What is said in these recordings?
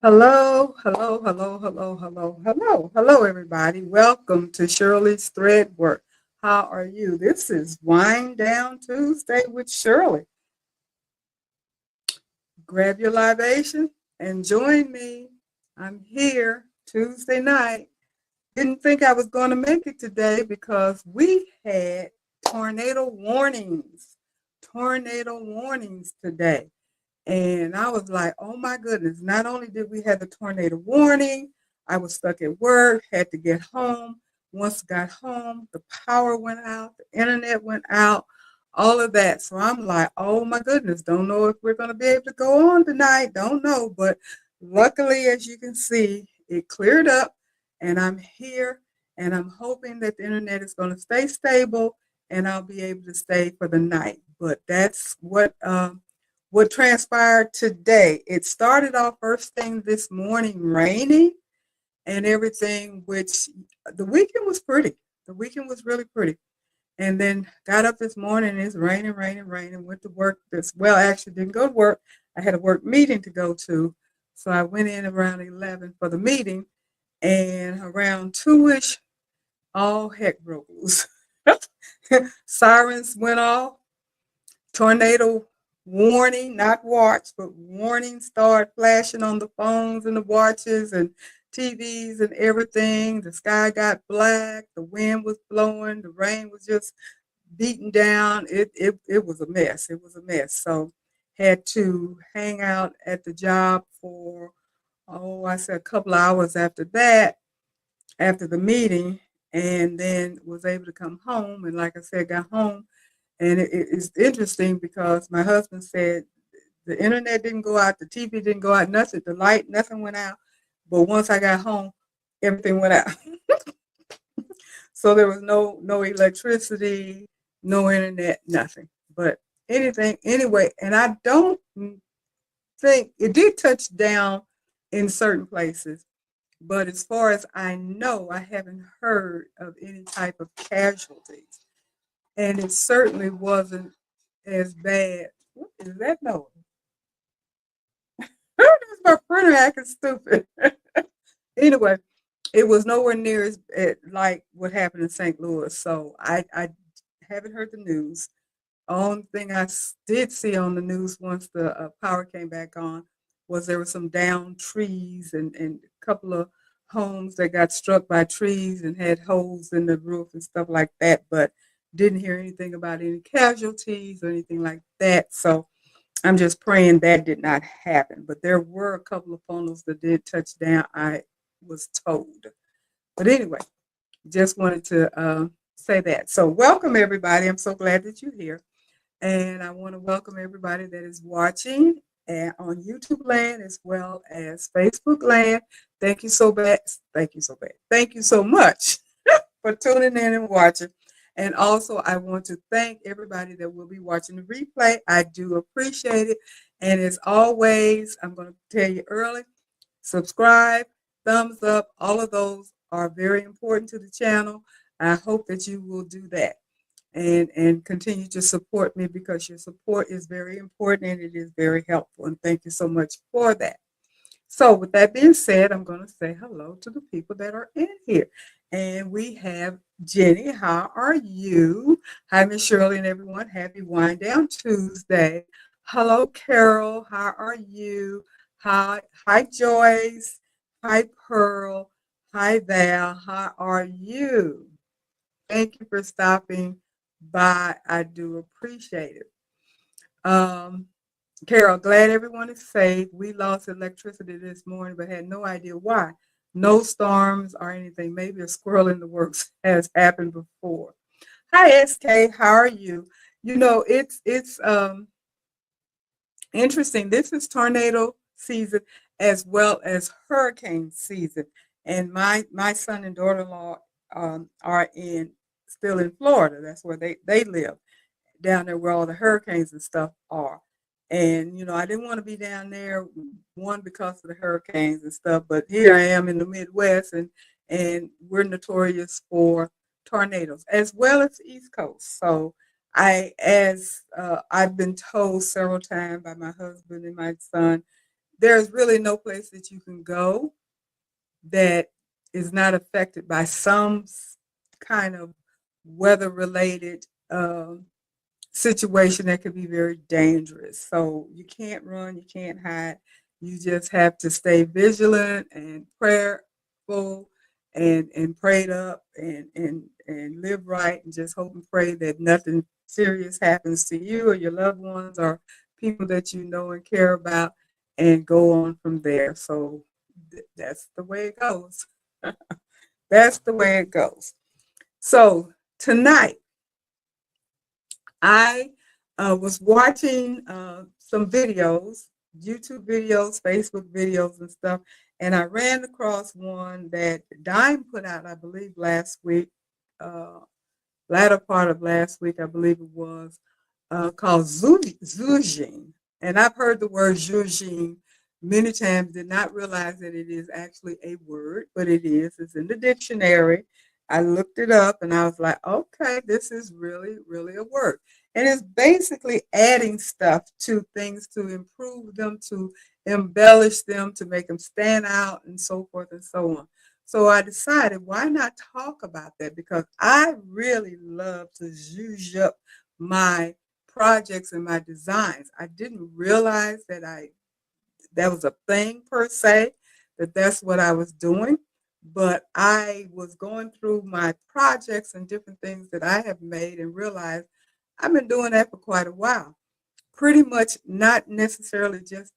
Hello, hello, hello, hello, hello, hello, hello, everybody. Welcome to Shirley's Threadwork. How are you? This is Wind Down Tuesday with Shirley. Grab your libation and join me. I'm here Tuesday night. Didn't think I was going to make it today because we had tornado warnings. Tornado warnings today. And I was like, oh my goodness, not only did we have the tornado warning, I was stuck at work, had to get home. Once I got home, the power went out, the internet went out, all of that. So I'm like, oh my goodness, don't know if we're going to be able to go on tonight. Don't know. But luckily, as you can see, it cleared up and I'm here and I'm hoping that the internet is going to stay stable and I'll be able to stay for the night. But that's what transpired today. It started off first thing this morning raining and everything, which the weekend was pretty. The weekend was really pretty. And then got up this morning and it's raining, raining, raining. Went to work actually didn't go to work. I had a work meeting to go to. So I went in around 11 for the meeting and around 2ish, all heck broke loose. Sirens went off, tornado warning, not watch, but warning started flashing on the phones and the watches and TVs and everything. The sky got black, the wind was blowing, the rain was just beating down. It was a mess. It was a mess. So had to hang out at the job for I said a couple of hours after that, after the meeting, and then was able to come home. And like I said, got home and it's interesting because my husband said the internet didn't go out, the TV didn't go out, nothing, the light, nothing went out. But once I got home, everything went out. So there was no electricity, no internet, nothing. But anything anyway, and I don't think it did touch down in certain places. But as far as I know, I haven't heard of any type of casualties. And it certainly wasn't as bad. What is that noise? That's my printer acting stupid. Anyway, it was nowhere near like what happened in St. Louis. So I haven't heard the news. Only thing did see on the news once the power came back on was there were some downed trees and a couple of homes that got struck by trees and had holes in the roof and stuff like that. But didn't hear anything about any casualties or anything like that. So I'm just praying that did not happen. But there were a couple of funnels that did touch down, I was told. But anyway, just wanted to say that. So welcome everybody. I'm so glad that you're here. And I want to welcome everybody that is watching and on YouTube land as well as Facebook land. Thank you so bad. Thank you so bad. Thank you so much for tuning in and watching. And also, I want to thank everybody that will be watching the replay. I do appreciate it. And as always, I'm going to tell you early, subscribe, thumbs up, all of those are very important to the channel. I hope that you will do that and continue to support me because your support is very important and it is very helpful. And thank you so much for that. So with that being said, I'm going to say hello to the people that are in here. And we have Jenny. How are you? Hi, Miss Shirley and everyone. Happy Wind Down Tuesday. Hello, Carol. How are you? Hi, Joyce. Hi, Pearl. Hi, Val. How are you? Thank you for stopping by. I do appreciate it. Um, Carol, glad everyone is safe. We lost electricity this morning, but had no idea why. No storms or anything. Maybe a squirrel in the works has happened before. Hi, SK. How are you? You know, it's interesting. This is tornado season as well as hurricane season, and my son and daughter-in-law are in still in Florida. That's where they live down there where all the hurricanes and stuff are. And I didn't want to be down there one because of the hurricanes and stuff, but here I am in the Midwest and we're notorious for tornadoes as well as the East Coast. So I've been told several times by my husband and my son, there's really no place that you can go that is not affected by some kind of weather related situation that could be very dangerous. So you can't run, you can't hide. You just have to stay vigilant and prayerful and prayed up and live right and just hope and pray that nothing serious happens to you or your loved ones or people that you know and care about and go on from there. So that's the way it goes. That's the way it goes. So tonight, I was watching some videos, YouTube videos, Facebook videos, and stuff, and I ran across one that Dime put out, I believe, last week, uh, latter part of last week, I believe it was, called Zhuzhing. And I've heard the word Zhuzhing many times, did not realize that it is actually a word, but it is. It's in the dictionary. I looked it up and I was like, okay, this is really, really a word. And it's basically adding stuff to things to improve them, to embellish them, to make them stand out, and so forth and so on. So I decided, why not talk about that? Because I really love to zhuzh up my projects and my designs. I didn't realize that was a thing per se, that that's what I was doing. But I was going through my projects and different things that I have made and realized I've been doing that for quite a while. Pretty much not necessarily just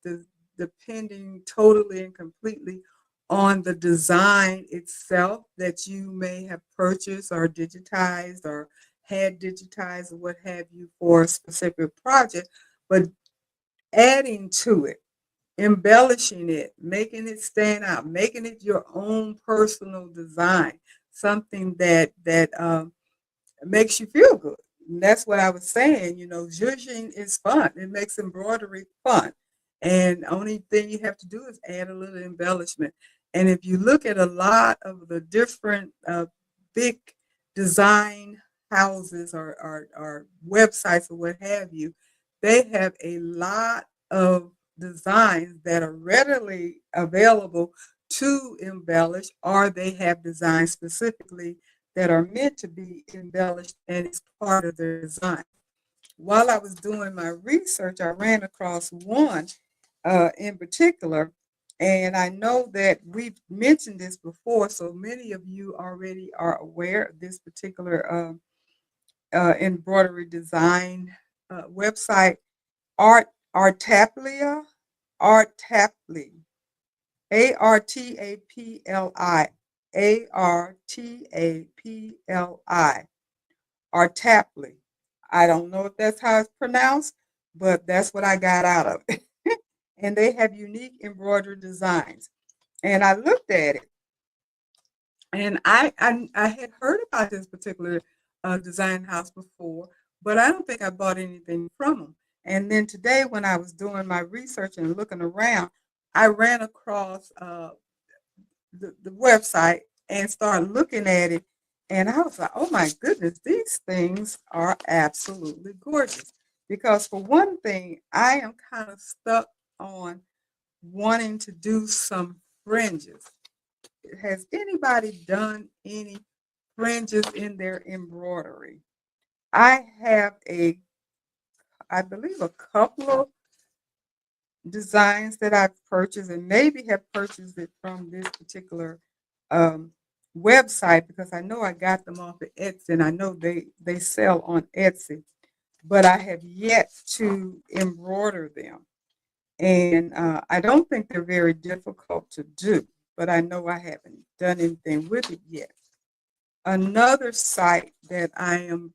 depending totally and completely on the design itself that you may have purchased or digitized or had digitized or what have you for a specific project, but adding to it, embellishing it, making it stand out, making it your own personal design, something that it makes you feel good. And that's what I was saying. Zhuzhing is fun. It makes embroidery fun. And the only thing you have to do is add a little embellishment. And if you look at a lot of the different big design houses or websites or what have you, they have a lot of designs that are readily available to embellish, or they have designs specifically that are meant to be embellished and it's part of their design. While I was doing my research, I ran across one in particular, and I know that we've mentioned this before, so many of you already are aware of this particular embroidery design website, Art Artaplia, Artaply, Artapli, Artapli, Artaply. I don't know if that's how it's pronounced, but that's what I got out of it. And they have unique embroidery designs. And I looked at it, and I had heard about this particular design house before, but I don't think I bought anything from them. And then today, when I was doing my research and looking around, I ran across the website and started looking at it. And I was like, oh my goodness, these things are absolutely gorgeous. Because for one thing, I am kind of stuck on wanting to do some fringes. Has anybody done any fringes in their embroidery? I have I believe a couple of designs that I've purchased and maybe have purchased it from this particular um, website, because I know I got them off of Etsy and I know they sell on Etsy, but I have yet to embroider them. And I don't think they're very difficult to do, but I know I haven't done anything with it yet. Another site that I am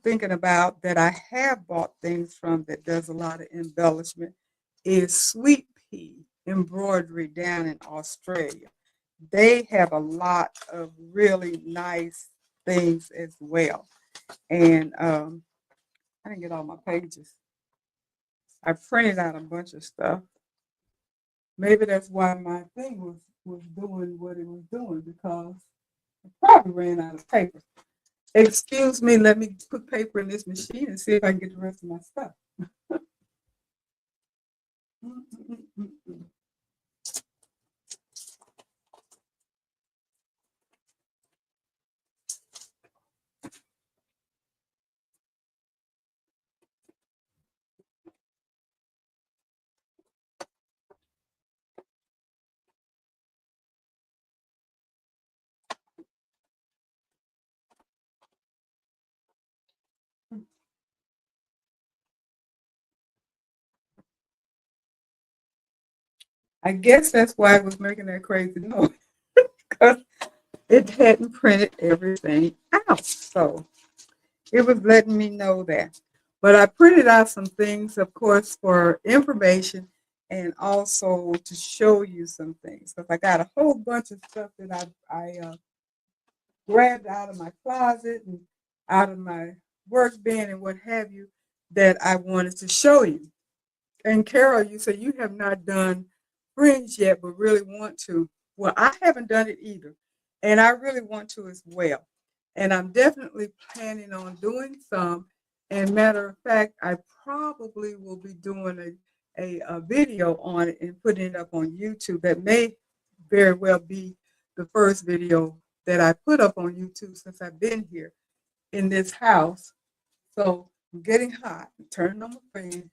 thinking about that I have bought things from that does a lot of embellishment is Sweet Pea Embroidery down in Australia. They have a lot of really nice things as well. And I didn't get all my pages. I printed out a bunch of stuff. Maybe that's why my thing was doing what it was doing, because I probably ran out of paper. Excuse me, let me put paper in this machine and see if I can get the rest of my stuff. Mm, mm, mm, mm. I guess that's why it was making that crazy noise because it hadn't printed everything out. So it was letting me know that. But I printed out some things, of course, for information and also to show you some things. Because I got a whole bunch of stuff that I grabbed out of my closet and out of my work bin and what have you that I wanted to show you. And Carol, you say you have not done fringe yet, but really want to. Well, I haven't done it either. And I really want to as well. And I'm definitely planning on doing some. And matter of fact, I probably will be doing a video on it and putting it up on YouTube. That may very well be the first video that I put up on YouTube since I've been here in this house. So I'm getting hot. I'm turning on my fan.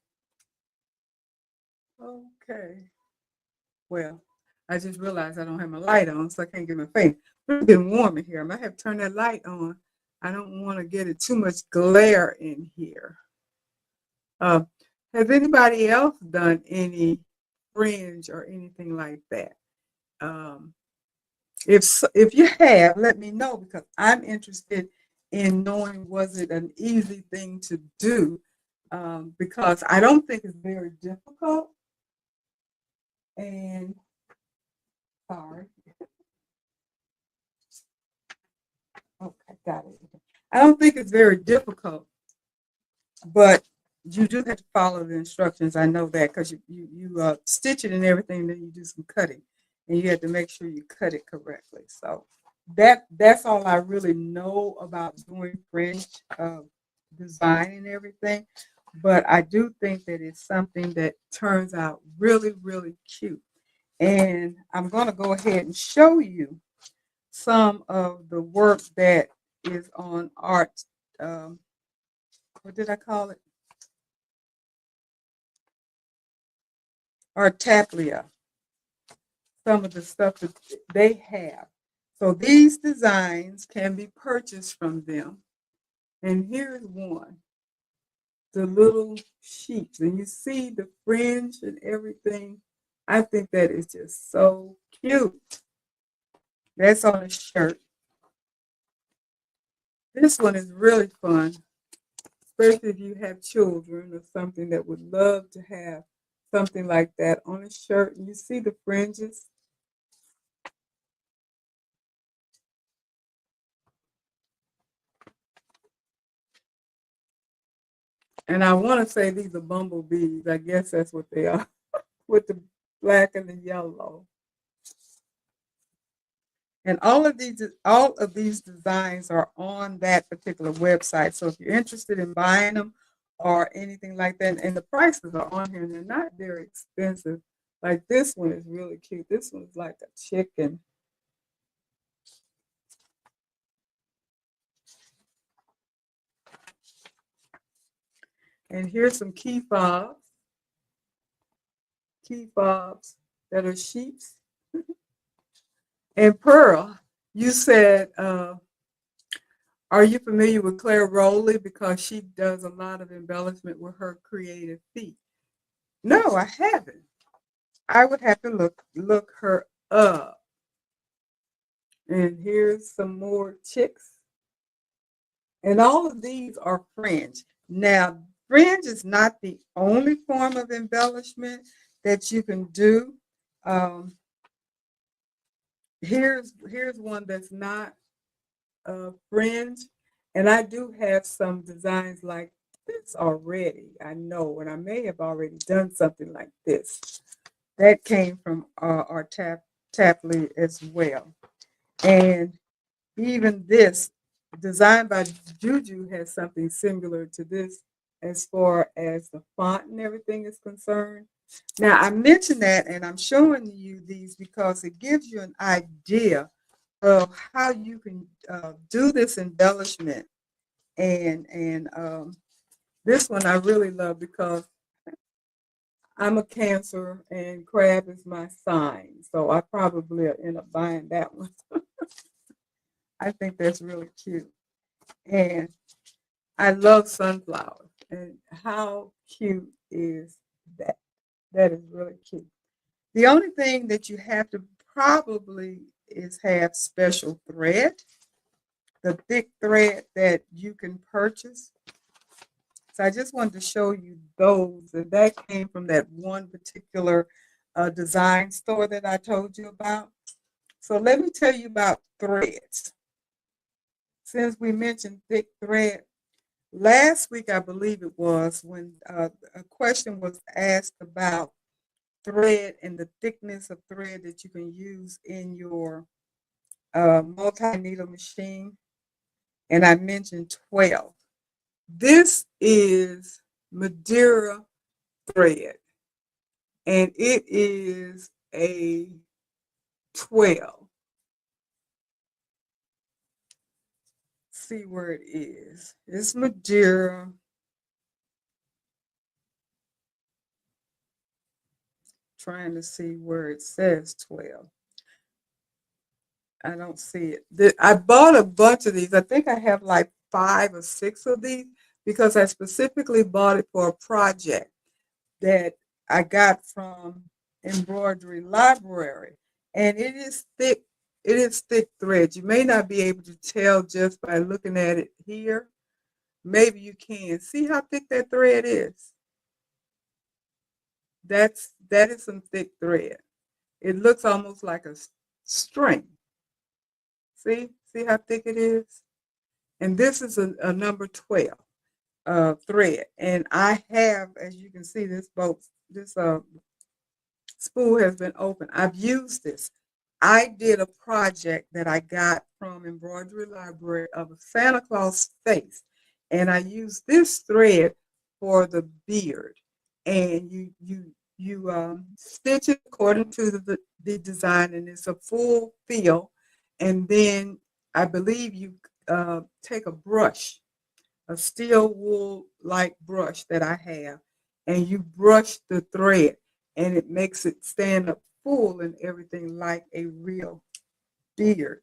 Okay. Well, I just realized I don't have my light on, so I can't get my face. It's getting warm in here. I might have to turn that light on. I don't want to get it too much glare in here. Uh, has anybody else done any fringe or anything like that? Um, if you have, let me know because I'm interested in knowing was it an easy thing to do because I don't think it's very difficult. And sorry. Okay, got it. I don't think it's very difficult, but you do have to follow the instructions. I know that because you stitch it and everything, then you do some cutting, and you have to make sure you cut it correctly. So that's all I really know about doing fringe design and everything. But I do think that it's something that turns out really, really cute. And I'm going to go ahead and show you some of the work that is on art. Um, what did I call it? Artaplia. Some of the stuff that they have. So these designs can be purchased from them. And here's one, the little sheets. And you see the fringe and everything. I think that is just so cute. That's on a shirt. This one is really fun, especially if you have children or something that would love to have something like that on a shirt. And you see the fringes. And I want to say these are bumblebees. I guess that's what they are with the black and the yellow. And all of these designs are on that particular website. So if you're interested in buying them or anything like that, and the prices are on here and they're not very expensive. Like this one is really cute. This one's like a chicken. And here's some key fobs that are sheets. And Pearl, you said, are you familiar with Claire Rowley? Because she does a lot of embellishment with her creative feet. No, I haven't. I would have to look her up. And here's some more chicks. And all of these are fringe. Now, fringe is not the only form of embellishment that you can do. Um, here's one that's not fringe, and I do have some designs like this already. I know, and I may have already done something like this. That came from our Tapley as well. And even this, designed by Juju, has something similar to this as far as the font and everything is concerned. Now, I mentioned that, and I'm showing you these because it gives you an idea of how you can do this embellishment. And this one I really love because I'm a Cancer and crab is my sign. So I probably end up buying that one. I think that's really cute. And I love sunflowers. And how cute is that? That is really cute. The only thing that you have to probably is have special thread, the thick thread that you can purchase. So I just wanted to show you those. And that came from that one particular design store that I told you about. So let me tell you about threads. Since we mentioned thick thread, last week I believe it was when a question was asked about thread and the thickness of thread that you can use in your multi-needle machine, and I mentioned 12. This is Madeira thread, and it is a 12. See where it is. It's Madeira. Trying to see where it says 12. I don't see it. I bought a bunch of these. I think I have like 5 or 6 of these because I specifically bought it for a project that I got from Embroidery Library. And it is thick. It is thick thread. You may not be able to tell just by looking at it here. Maybe you can. See how thick that thread is? That is some thick thread. It looks almost like a string. See how thick it is? And this is a number 12 thread. And I have, as you can see, this spool has been open. I've used this. I did a project that I got from Embroidery Library of a Santa Claus face. And I used this thread for the beard. And you stitch it according to the design, and it's a full fill. And then I believe you take a brush, a steel wool like brush that I have, and you brush the thread, and it makes it stand up full and everything like a real beard.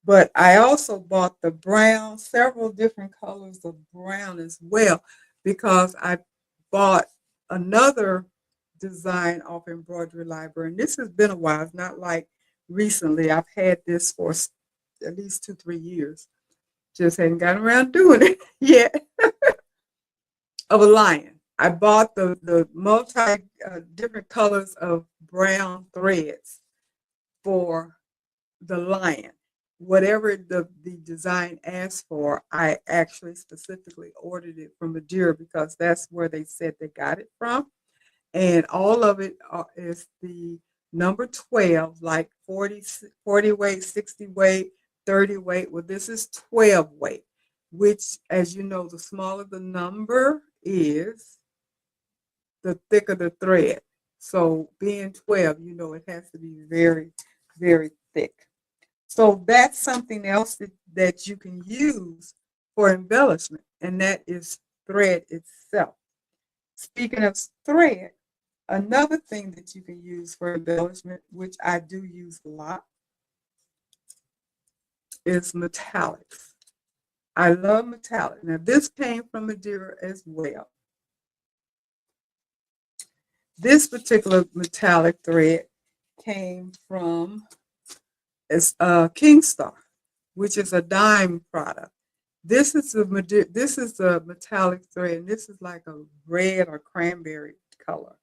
But I also bought the brown, several different colors of brown as well, because I bought another design off Embroidery Library. And this has been a while. It's not like recently. I've had this for at least 2-3 years. Just hadn't gotten around doing it yet. Of a lion. I bought the multi different colors of brown threads for the lion. Whatever the design asked for, I actually specifically ordered it from Madeira because that's where they said they got it from. And all of it is the number 12, like 40 weight, 60 weight, 30 weight. Well, this is 12 weight, which, as you know, the smaller the number is, the thicker the thread. So being 12, you know, it has to be very, very thick. So that's something else that you can use for embellishment, and that is thread itself. Speaking of thread, another thing that you can use for embellishment, which I do use a lot, is metallics. I love metallic. Now, this came from Madeira as well. This particular metallic thread came from King Star, which is a dime product. This is a metallic thread, and this is like a red or cranberry color.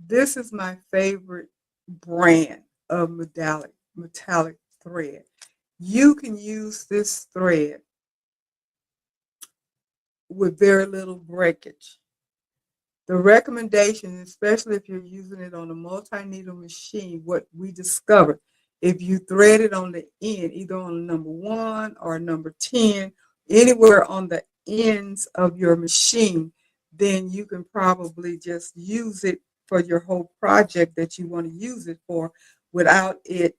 This is my favorite brand of metallic thread. You can use this thread with very little breakage. The recommendation, especially if you're using it on a multi-needle machine, what we discovered, if you thread it on the end, either on number 1 or number 10, anywhere on the ends of your machine, then you can probably just use it for your whole project that you want to use it for without it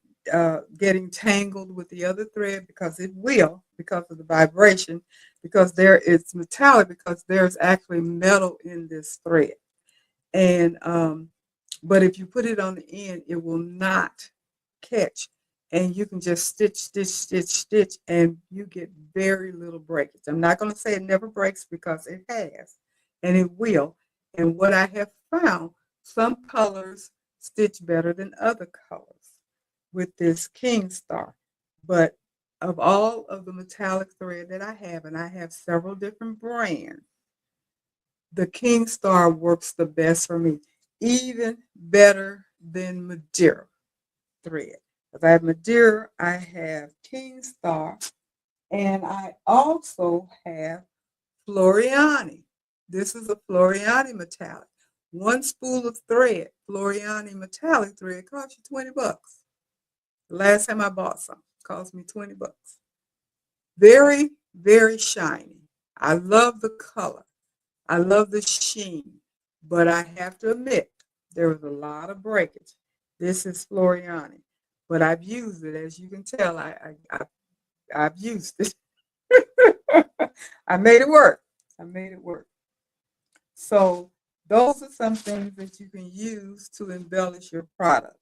getting tangled with the other thread, because it will, because of the vibration, because it's metallic, because there's actually metal in this thread. And but if you put it on the end, it will not catch, and you can just stitch, stitch, stitch, stitch, and you get very little breakage. I'm not going to say it never breaks, because it has, and it will. And what I have found, some colors stitch better than other colors with this King Star. But of all of the metallic thread that I have, and I have several different brands, the King Star works the best for me, even better than Madeira thread. If I have Madeira, I have King Star, and I also have Floriani. This is a Floriani metallic. One spool of thread, Floriani metallic thread, costs you $20. The last time I bought some, it cost me $20. Very, very shiny. I love the color. I love the sheen, but I have to admit, there was a lot of breakage. This is Floriani, but I've used it. As you can tell, I've used it. I made it work. I made it work. So those are some things that you can use to embellish your product,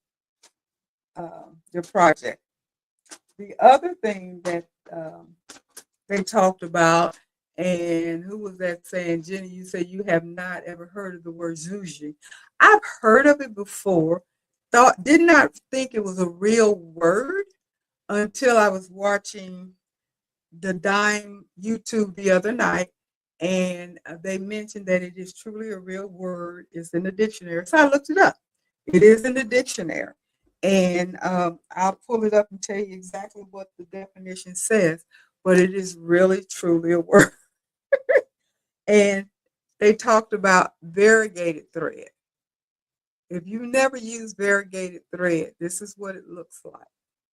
your project. The other thing that they talked about, and who was that saying? Jenny, you said you have not ever heard of the word Zhuzhing. I've heard of it before, did not think it was a real word until I was watching the Dime YouTube the other night, and they mentioned that it is truly a real word. It's in the dictionary. So I looked it up. It is in the dictionary. And I'll pull it up and tell you exactly what the definition says, but it is really, truly a word. And they talked about variegated thread. If you never use variegated thread, this is what it looks like.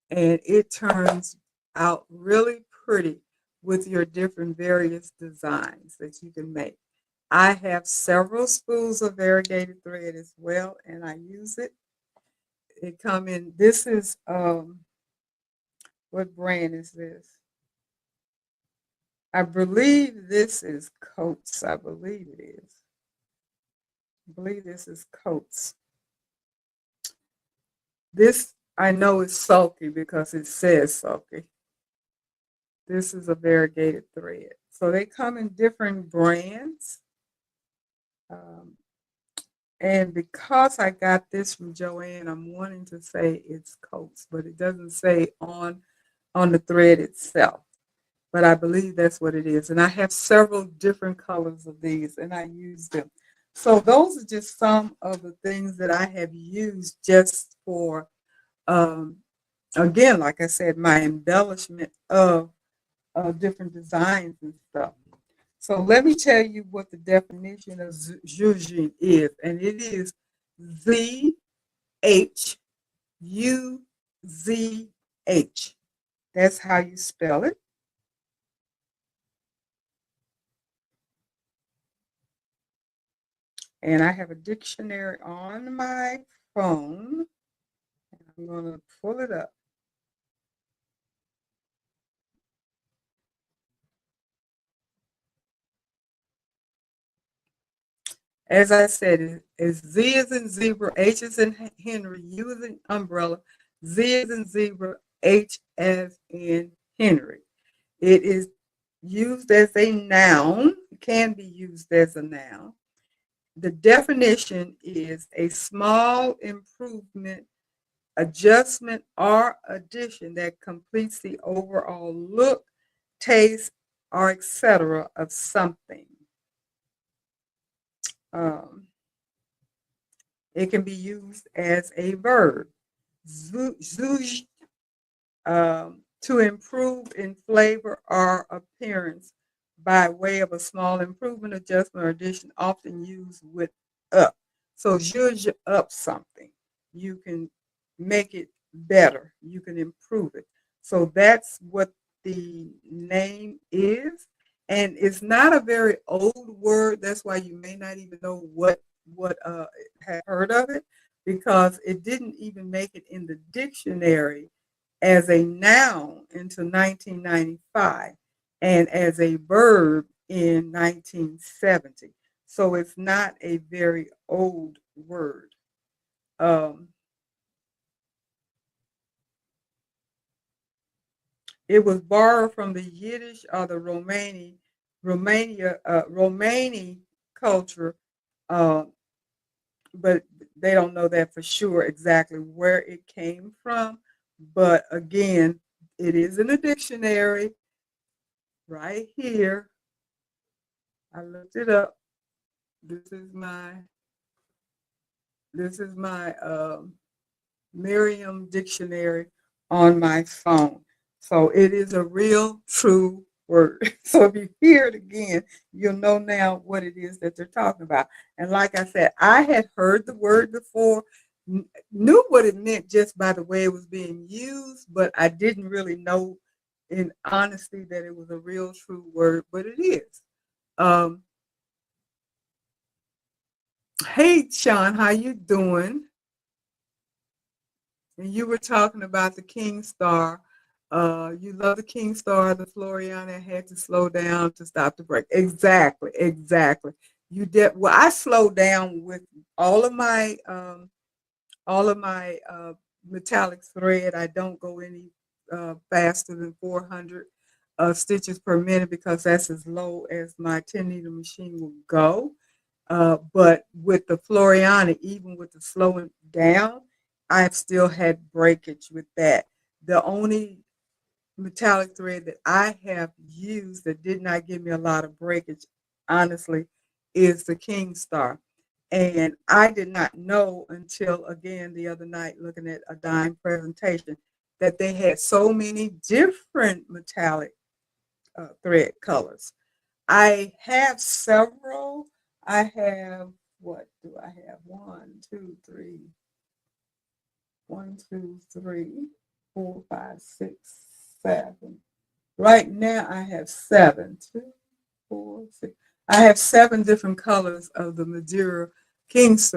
And it turns out really pretty with your different various designs that you can make. I have several spools of variegated thread as well, and I use it. It come in, this is, what brand is this? I believe this is Coats. I believe it is. I believe this is Coats. This, I know is sulky because it says sulky. This is a variegated thread. So they come in different brands. And because I got this from Joanne, I'm wanting to say it's Coats, but it doesn't say on the thread itself. But I believe that's what it is. And I have several different colors of these, and I use them. So those are just some of the things that I have used just for, again, like I said, my embellishment of different designs and stuff. So let me tell you what the definition of Zhuzhing is, and it is ZHUZH. That's how you spell it. And I have a dictionary on my phone. I'm going to pull it up. As I said, it's Z is in zebra, H is in Henry, U is in umbrella, Z is in zebra, H as in Henry. It is used as a noun, can be used as a noun. The definition is a small improvement, adjustment, or addition that completes the overall look, taste, or etc. of something. It can be used as a verb. Zhuzh, to improve in flavor or appearance by way of a small improvement, adjustment, or addition, often used with up. So zhuzh up something. You can make it better. You can improve it. So that's what the name is. And it's not a very old word. That's why you may not even know what would have heard of it because it didn't even make it in the dictionary as a noun until 1995 and as a verb in 1970. So it's not a very old word. Um, it was borrowed from the Yiddish or the Romani culture, uh, but they don't know that for sure exactly where it came from. But again, it is in a dictionary right here. I looked it up. This is my Merriam dictionary on my phone. So it is a real true word. So if you hear it again, you'll know now what it is that they're talking about. And like I said, I had heard the word before, knew what it meant just by the way it was being used, but I didn't really know in honesty that it was a real true word, but it is. Um, hey, Sean, how you doing? And you were talking about the King Star. You love the King Star. The Floriana had to slow down to stop the break. Exactly, exactly. You did. Well, I slowed down with all of my metallic thread. I don't go any faster than 400 stitches per minute because that's as low as my 10 needle machine will go. But with the Floriana, even with the slowing down, I've still had breakage with that. The only metallic thread that I have used that did not give me a lot of breakage, honestly, is the King Star. And I did not know until, again, the other night looking at a dime presentation that they had so many different metallic thread colors. I have several. I have, what do I have? One, two, three, 4, 5, 6, 7. Right now I have 7. 2, 4, 6. I have 7 different colors of the Madeira King's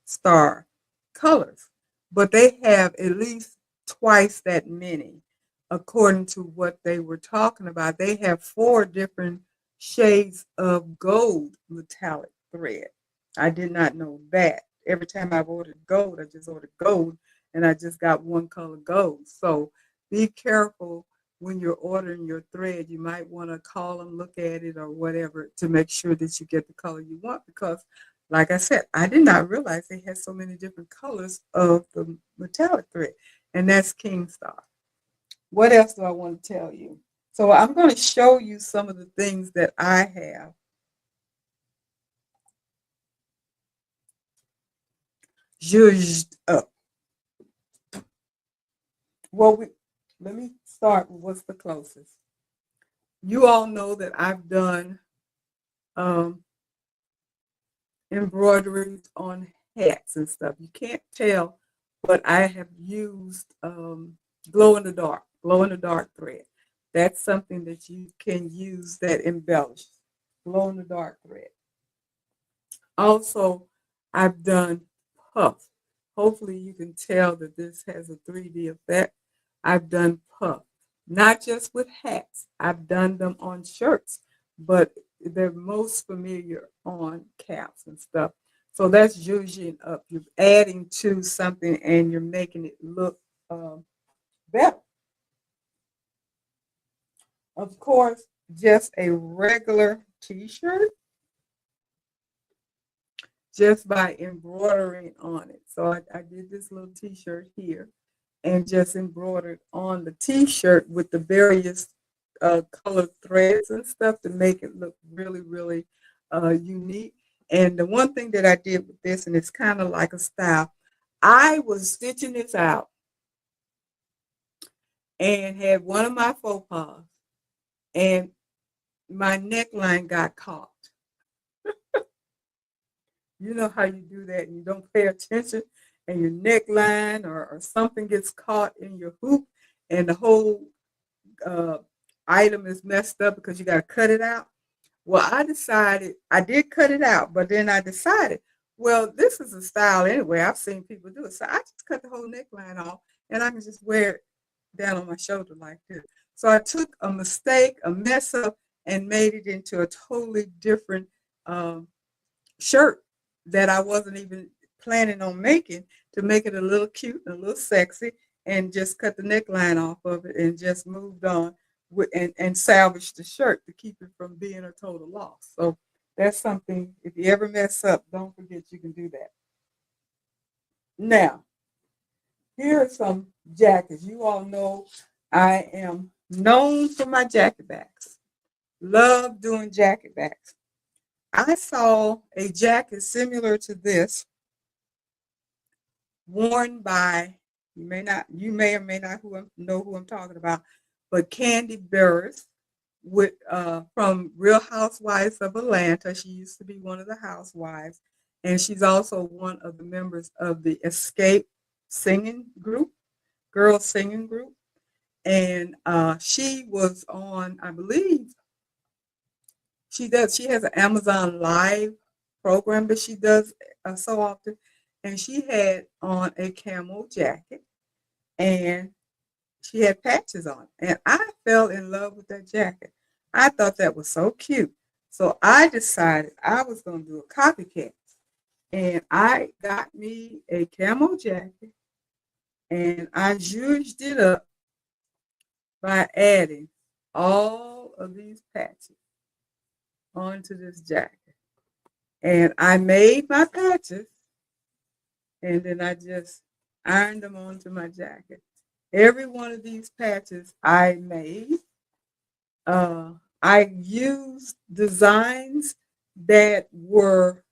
Star colors, but they have at least twice that many, according to what they were talking about. They have 4 different shades of gold metallic thread. I did not know that. Every time I've ordered gold, I just ordered gold, and I just got one color gold. So be careful when you're ordering your thread. You might want to call them, look at it, or whatever to make sure that you get the color you want. Because, like I said, I did not realize they had so many different colors of the metallic thread, and that's King Star. What else do I want to tell you? So I'm going to show you some of the things that I have. Zhuzhed up. Well, let me start with what's the closest. You all know that I've done um, embroideries on hats and stuff. You can't tell, but I have used glow in the dark thread. That's something that you can use that embellishes glow in the dark thread. Also, I've done puff. Hopefully you can tell that this has a 3D effect. I've done puff, not just with hats. I've done them on shirts, but they're most familiar on caps and stuff. So that's zhuzhing up. You're adding to something and you're making it look better. Of course, just a regular t-shirt just by embroidering on it. So I did this little t-shirt here and just embroidered on the t-shirt with the various colored threads and stuff to make it look really, really unique. And the one thing that I did with this, and it's kind of like a style, I was stitching this out and had one of my faux pas, and my neckline got caught. You know how you do that and you don't pay attention and your neckline or something gets caught in your hoop and the whole uh, item is messed up because you got to cut it out. Well, I decided I did cut it out, but then I decided, well, this is a style anyway. I've seen people do it. So I just cut the whole neckline off and I can just wear it down on my shoulder like this. So I took a mistake, a mess up, and made it into a totally different um, shirt that I wasn't even planning on making, to make it a little cute and a little sexy, and just cut the neckline off of it and just moved on with, and salvaged the shirt to keep it from being a total loss. So that's something, if you ever mess up, don't forget you can do that. Now, here are some jackets. You all know I am known for my jacket backs. Love doing jacket backs. I saw a jacket similar to this worn by, you may or may not know who I'm talking about, but Candy Burris with from Real Housewives of Atlanta. She used to be one of the housewives, and she's also one of the members of the Escape singing group, girl singing group. And she was on, I believe, she has an Amazon Live program that she does so often, and she had on a camel jacket and she had patches on, and I fell in love with that jacket. I thought that was so cute, so I decided I was going to do a copycat, and I got me a camel jacket and I zhuzhed it up by adding all of these patches onto this jacket. And I made my patches and then I just ironed them onto my jacket. Every one of these patches I made, I used designs that were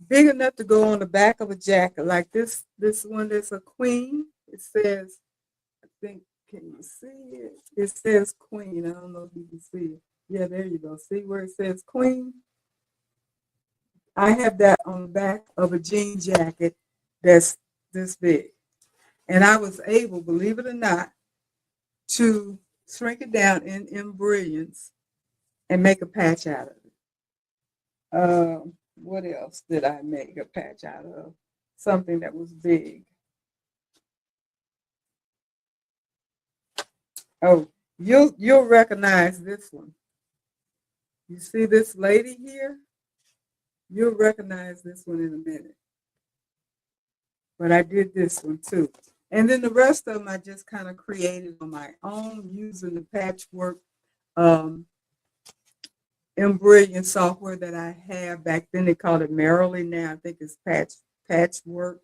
big enough to go on the back of a jacket, like this one that's a queen. It says, I think, can you see it? It says queen. I don't know if you can see it. Yeah, there you go. See where it says queen? I have that on the back of a jean jacket that's this big. And I was able, believe it or not, to shrink it down in embroideries and make a patch out of it. What else did I make a patch out of? Something that was big. Oh, you'll recognize this one. You see this lady here? You'll recognize this one in a minute. But I did this one too. And then the rest of them I just kind of created on my own using the patchwork embroidery software that I have. Back then they called it Merrily. Now I think it's patchwork,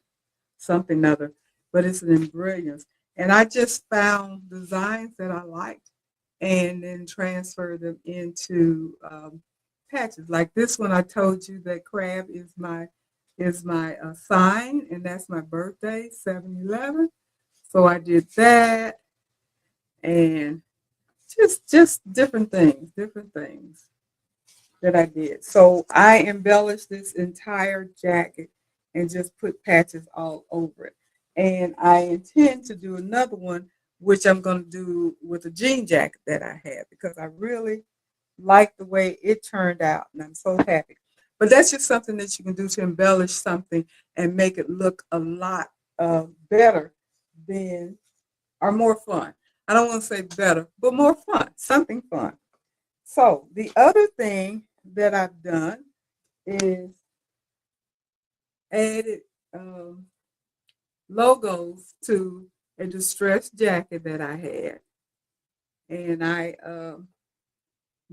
something other. But it's an embroidery. And I just found designs that I liked and then transfer them into patches. Like this one, I told you that crab is my sign, and that's my birthday, 7/11. So I did that, and just different things that I did. So I embellished this entire jacket and just put patches all over it. And I intend to do another one, which I'm going to do with a jean jacket that I have, because I really like the way it turned out, and I'm so happy. But that's just something that you can do to embellish something and make it look a lot better than, or more fun. I don't want to say better, but more fun, something fun. So the other thing that I've done is added logos to a distressed jacket that I had. And I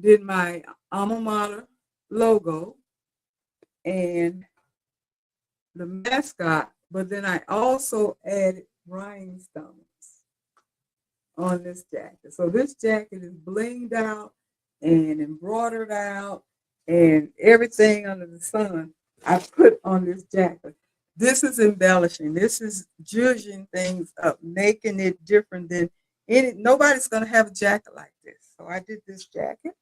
did my alma mater logo and the mascot, but then I also added rhinestones on this jacket. So this jacket is blinged out and embroidered out and everything under the sun I put on this jacket. This is embellishing. This is zhuzhing things up, making it different than nobody's going to have a jacket like this. So I did this jacket.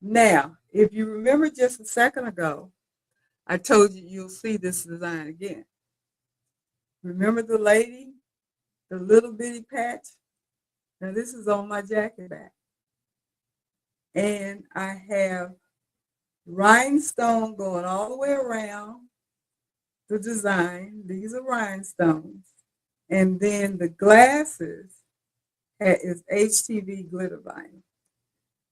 Now, if you remember just a second ago, I told you you'll see this design again. Remember the lady, the little bitty patch Now this is on my jacket back. And I have rhinestone going all the way around the design. These are rhinestones. And then the glasses is HTV glitter vinyl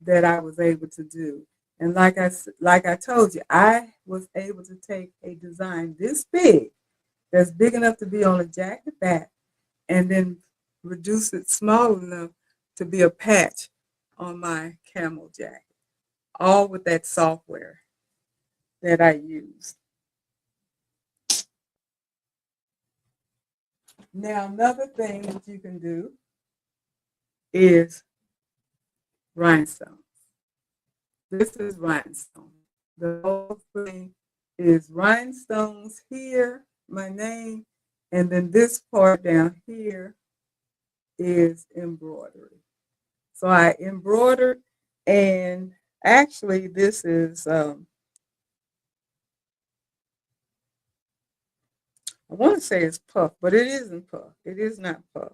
that I was able to do. And like I told you, I was able to take a design this big, that's big enough to be on a jacket back, and then reduce it small enough to be a patch on my camel jacket, all with that software that I use. Now, another thing that you can do is rhinestones. This is rhinestone. The whole thing is rhinestones here, my name, and then this part down here is embroidery. So I embroidered, and actually this is, I want to say it's puff, but it isn't puff. It is not puff.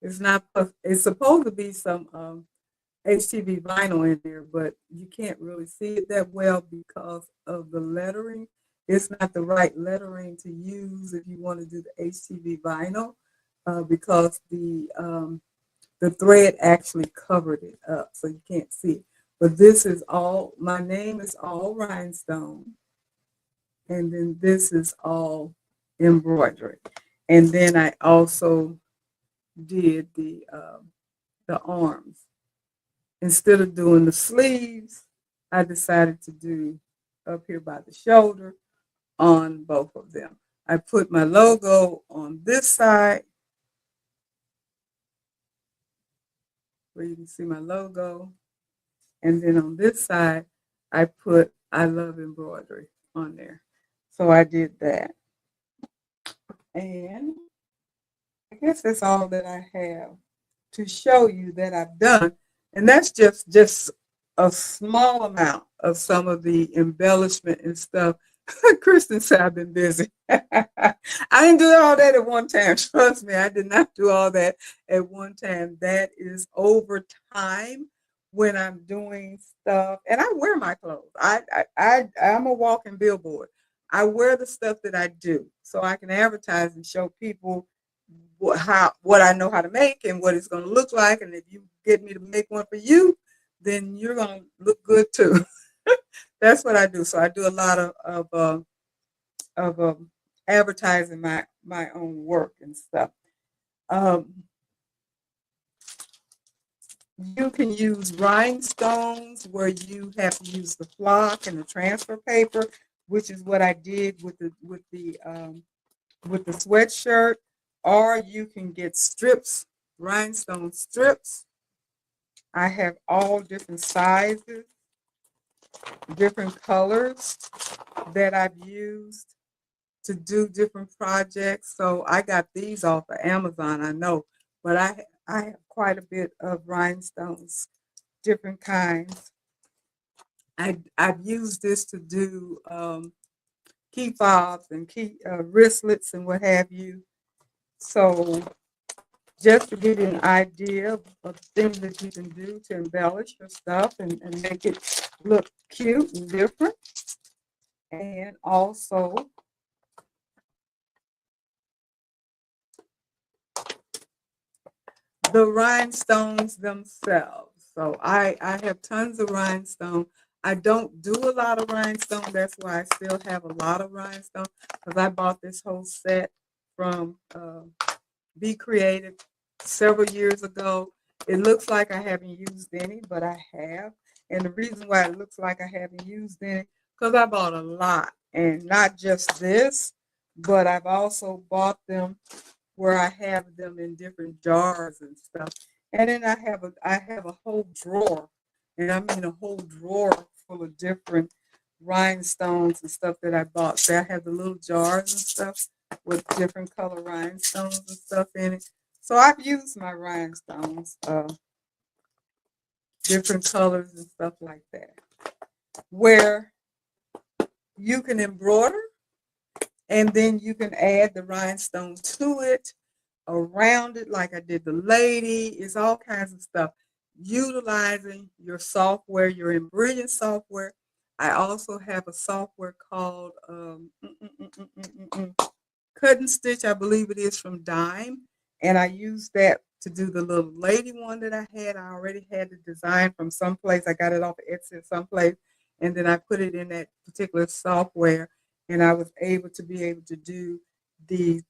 It's not puff. It's supposed to be some HTV vinyl in there, but you can't really see it that well because of the lettering. It's not the right lettering to use if you want to do the HTV vinyl, because the thread actually covered it up, so you can't see it. But this is all, my name is all rhinestone, and then this is all embroidery. And then I also did the arms. Instead of doing the sleeves, I decided to do up here by the shoulder on both of them. I put my logo on this side, where you can see my logo. And then on this side, I put I love embroidery on there. So I did that. And I guess that's all that I have to show you that I've done. And that's just a small amount of some of the embellishment and stuff. Kristen said I've been busy. I didn't do all that at one time. Trust me, I did not do all that at one time. That is over time when I'm doing stuff. And I wear my clothes. I'm a walking billboard. I wear the stuff that I do so I can advertise and show people what I know how to make and what it's going to look like. And if you get me to make one for you, then you're going to look good too. That's what I do. So I do a lot of advertising my own work and stuff. You can use rhinestones where you have to use the flock and the transfer paper, which is what I did with the sweatshirt. Or you can get strips, rhinestone strips. I have all different sizes, different colors that I've used to do different projects. So I got these off of Amazon, I know, but I have quite a bit of rhinestones, different kinds. I've used this to do key fobs and key wristlets and what have you. So just to give you an idea of things that you can do to embellish your stuff and make it look cute and different. And also the rhinestones themselves. So I have tons of rhinestone. I don't do a lot of rhinestone. That's why I still have a lot of rhinestone, because I bought this whole set from Be Creative several years ago. It looks like I haven't used any, but I have. And the reason why it looks like I haven't used any, because I bought a lot. And not just this, but I've also bought them where I have them in different jars and stuff. And then I have a whole drawer, and I mean a whole drawer full of different rhinestones and stuff that I bought. So I have the little jars and stuff with different color rhinestones and stuff in it. So I've used my rhinestones, different colors and stuff like that, where you can embroider and then you can add the rhinestone to it. around it, like I did the lady. It's all kinds of stuff. Utilizing your software, your Embroidery software. I also have a software called Cut and Stitch, I believe it is from Dime. And I use that to do the little lady one that I had. I already had the design from someplace. I got it off of Etsy someplace. And then I put it in that particular software. And I was able to be able to do the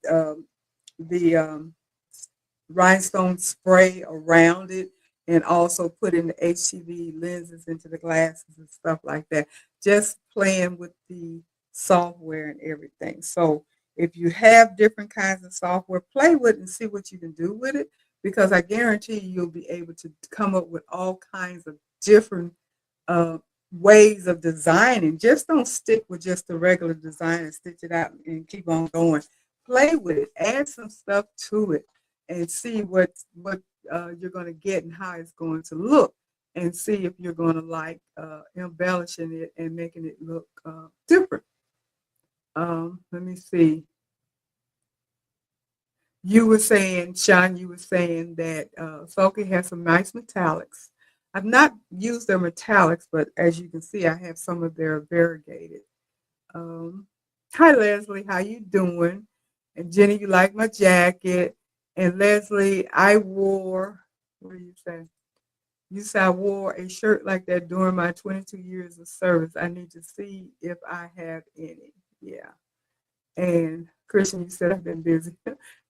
rhinestone spray around it and also put in the HTV lenses into the glasses and stuff like that. Just playing with the software and everything. So if you have different kinds of software, play with it and see what you can do with it, because I guarantee you'll be able to come up with all kinds of different uh, ways of designing. Just don't stick with just the regular design and stitch it out and keep on going. Play with it, add some stuff to it, and see what you're going to get and how it's going to look, and see if you're going to like embellishing it and making it look different. Let me see. You were saying, Sean, you were saying that Sophie has some nice metallics. I've not used their metallics, but as you can see, I have some of their variegated. Um, Hi, Leslie. How you doing? And Jenny, you like my jacket. And Leslie, I wore, what do you say? You said I wore a shirt like that during my 22 years of service. I need to see if I have any. Yeah. And Christian, you said I've been busy.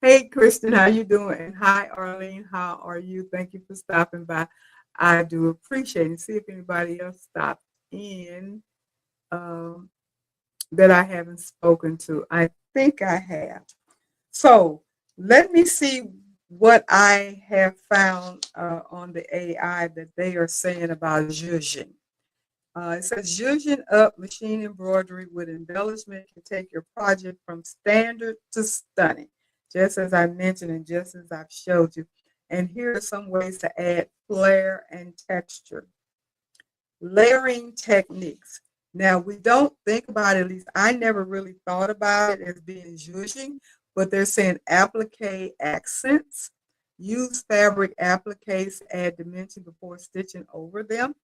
Hey, Christian, how you doing? And hi, Arlene, how are you? Thank you for stopping by. I do appreciate it. See if anybody else stopped in um, that I haven't spoken to. I think I have. So let me see what I have found on the AI that they are saying about Zhuzhing. It says Zhuzhing up machine embroidery with embellishment can take your project from standard to stunning, just as I mentioned and just as I've showed you. And here are some ways to add flair and texture. Layering techniques. Now, we don't think about it, at least I never really thought about it as being zhuzhing, but they're saying applique accents. Use fabric appliques to add dimension before stitching over them.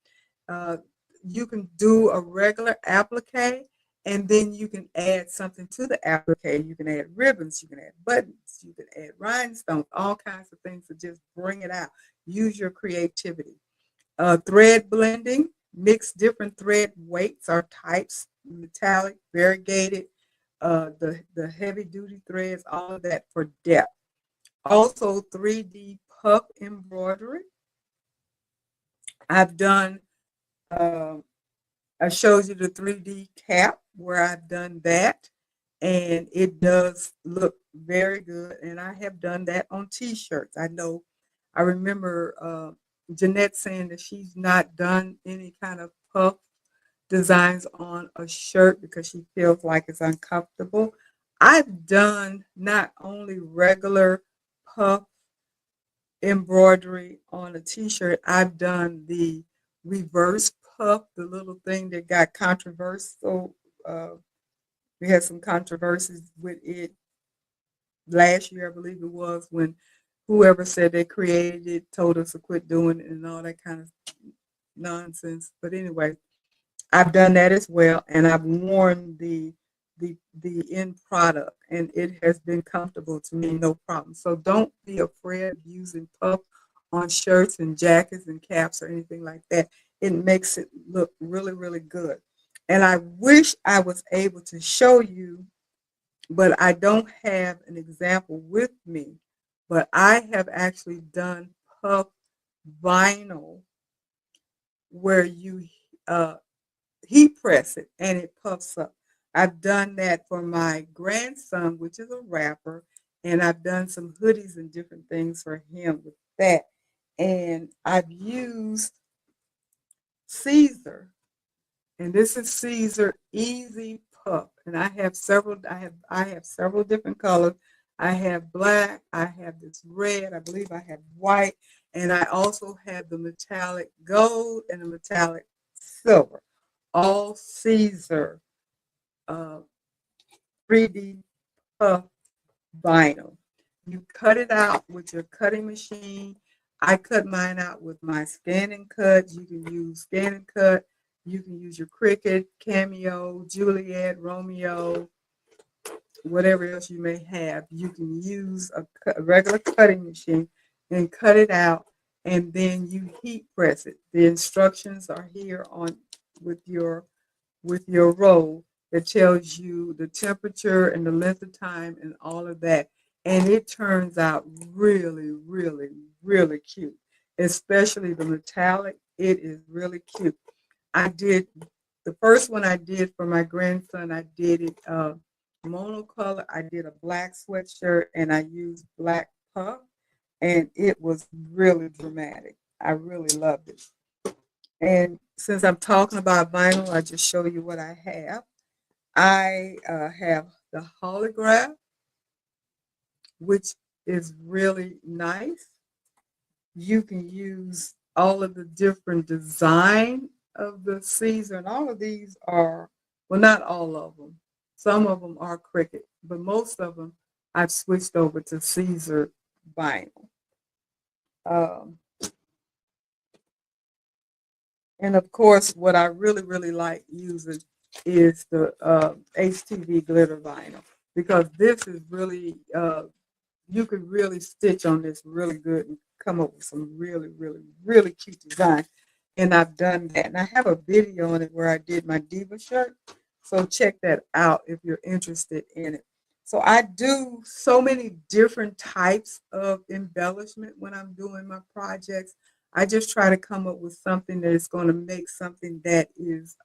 Uh, you can do a regular applique, and then you can add something to the applique. You can add ribbons, you can add buttons, you can add rhinestones, all kinds of things to just bring it out. Use your creativity. Thread blending, mix different thread weights or types, metallic, variegated, the heavy duty threads, all of that for depth. Also 3D puff embroidery. I've done, uh, I showed you the 3D cap where I've done that, and it does look very good. And I have done that on t-shirts. I remember Jeanette saying that she's not done any kind of puff designs on a shirt because she feels like it's uncomfortable. I've done not only regular puff embroidery on a t-shirt, I've done the reverse puff, the little thing that got controversial. Uh, we had some controversies with it last year, I believe it was, when whoever said they created it told us to quit doing it and all that kind of nonsense. But anyway, I've done that as well, and I've worn the end product, and it has been comfortable to me, no problem. So don't be afraid of using puff on shirts and jackets and caps or anything like that. It makes it look really, really good. And I wish I was able to show you, but I don't have an example with me. But I have actually done puff vinyl where you uh, heat press it and it puffs up. I've done that for my grandson, which is a rapper, and I've done some hoodies and different things for him with that. And I've used Caesar, and this is Caesar Easy Puff, and I have several. I have several different colors. I have black. I have this red. I believe I have white, and I also have the metallic gold and the metallic silver. All Caesar uh, 3D puff vinyl. You cut it out with your cutting machine. I cut mine out with my scan and cut. You can use scan and cut. You can use your Cricut, Cameo, Juliet, Romeo, whatever else you may have. You can use a regular cutting machine and cut it out, and then you heat press it. The instructions are here on with your roll that tells you the temperature and the length of time and all of that. And it turns out really, really, really cute, especially the metallic. It is really cute. I did the first one I did for my grandson. I did it monocolor. I did a black sweatshirt and I used black puff, and it was really dramatic. I really loved it. And since I'm talking about vinyl, I just show you what I have. I have the holograph, which is really nice. You can use all of the different design of the Caesar, and all of these are, well, not all of them. Some of them are Cricut, but most of them I've switched over to Caesar vinyl. Um, and of course, what I really, really like using is the HTV glitter vinyl, because this is really, you could really stitch on this really good and come up with some really, really, really cute design. And I've done that. And I have a video on it where I did my Diva shirt. So check that out if you're interested in it. So I do so many different types of embellishment when I'm doing my projects. I just try to come up with something that is going to make something that is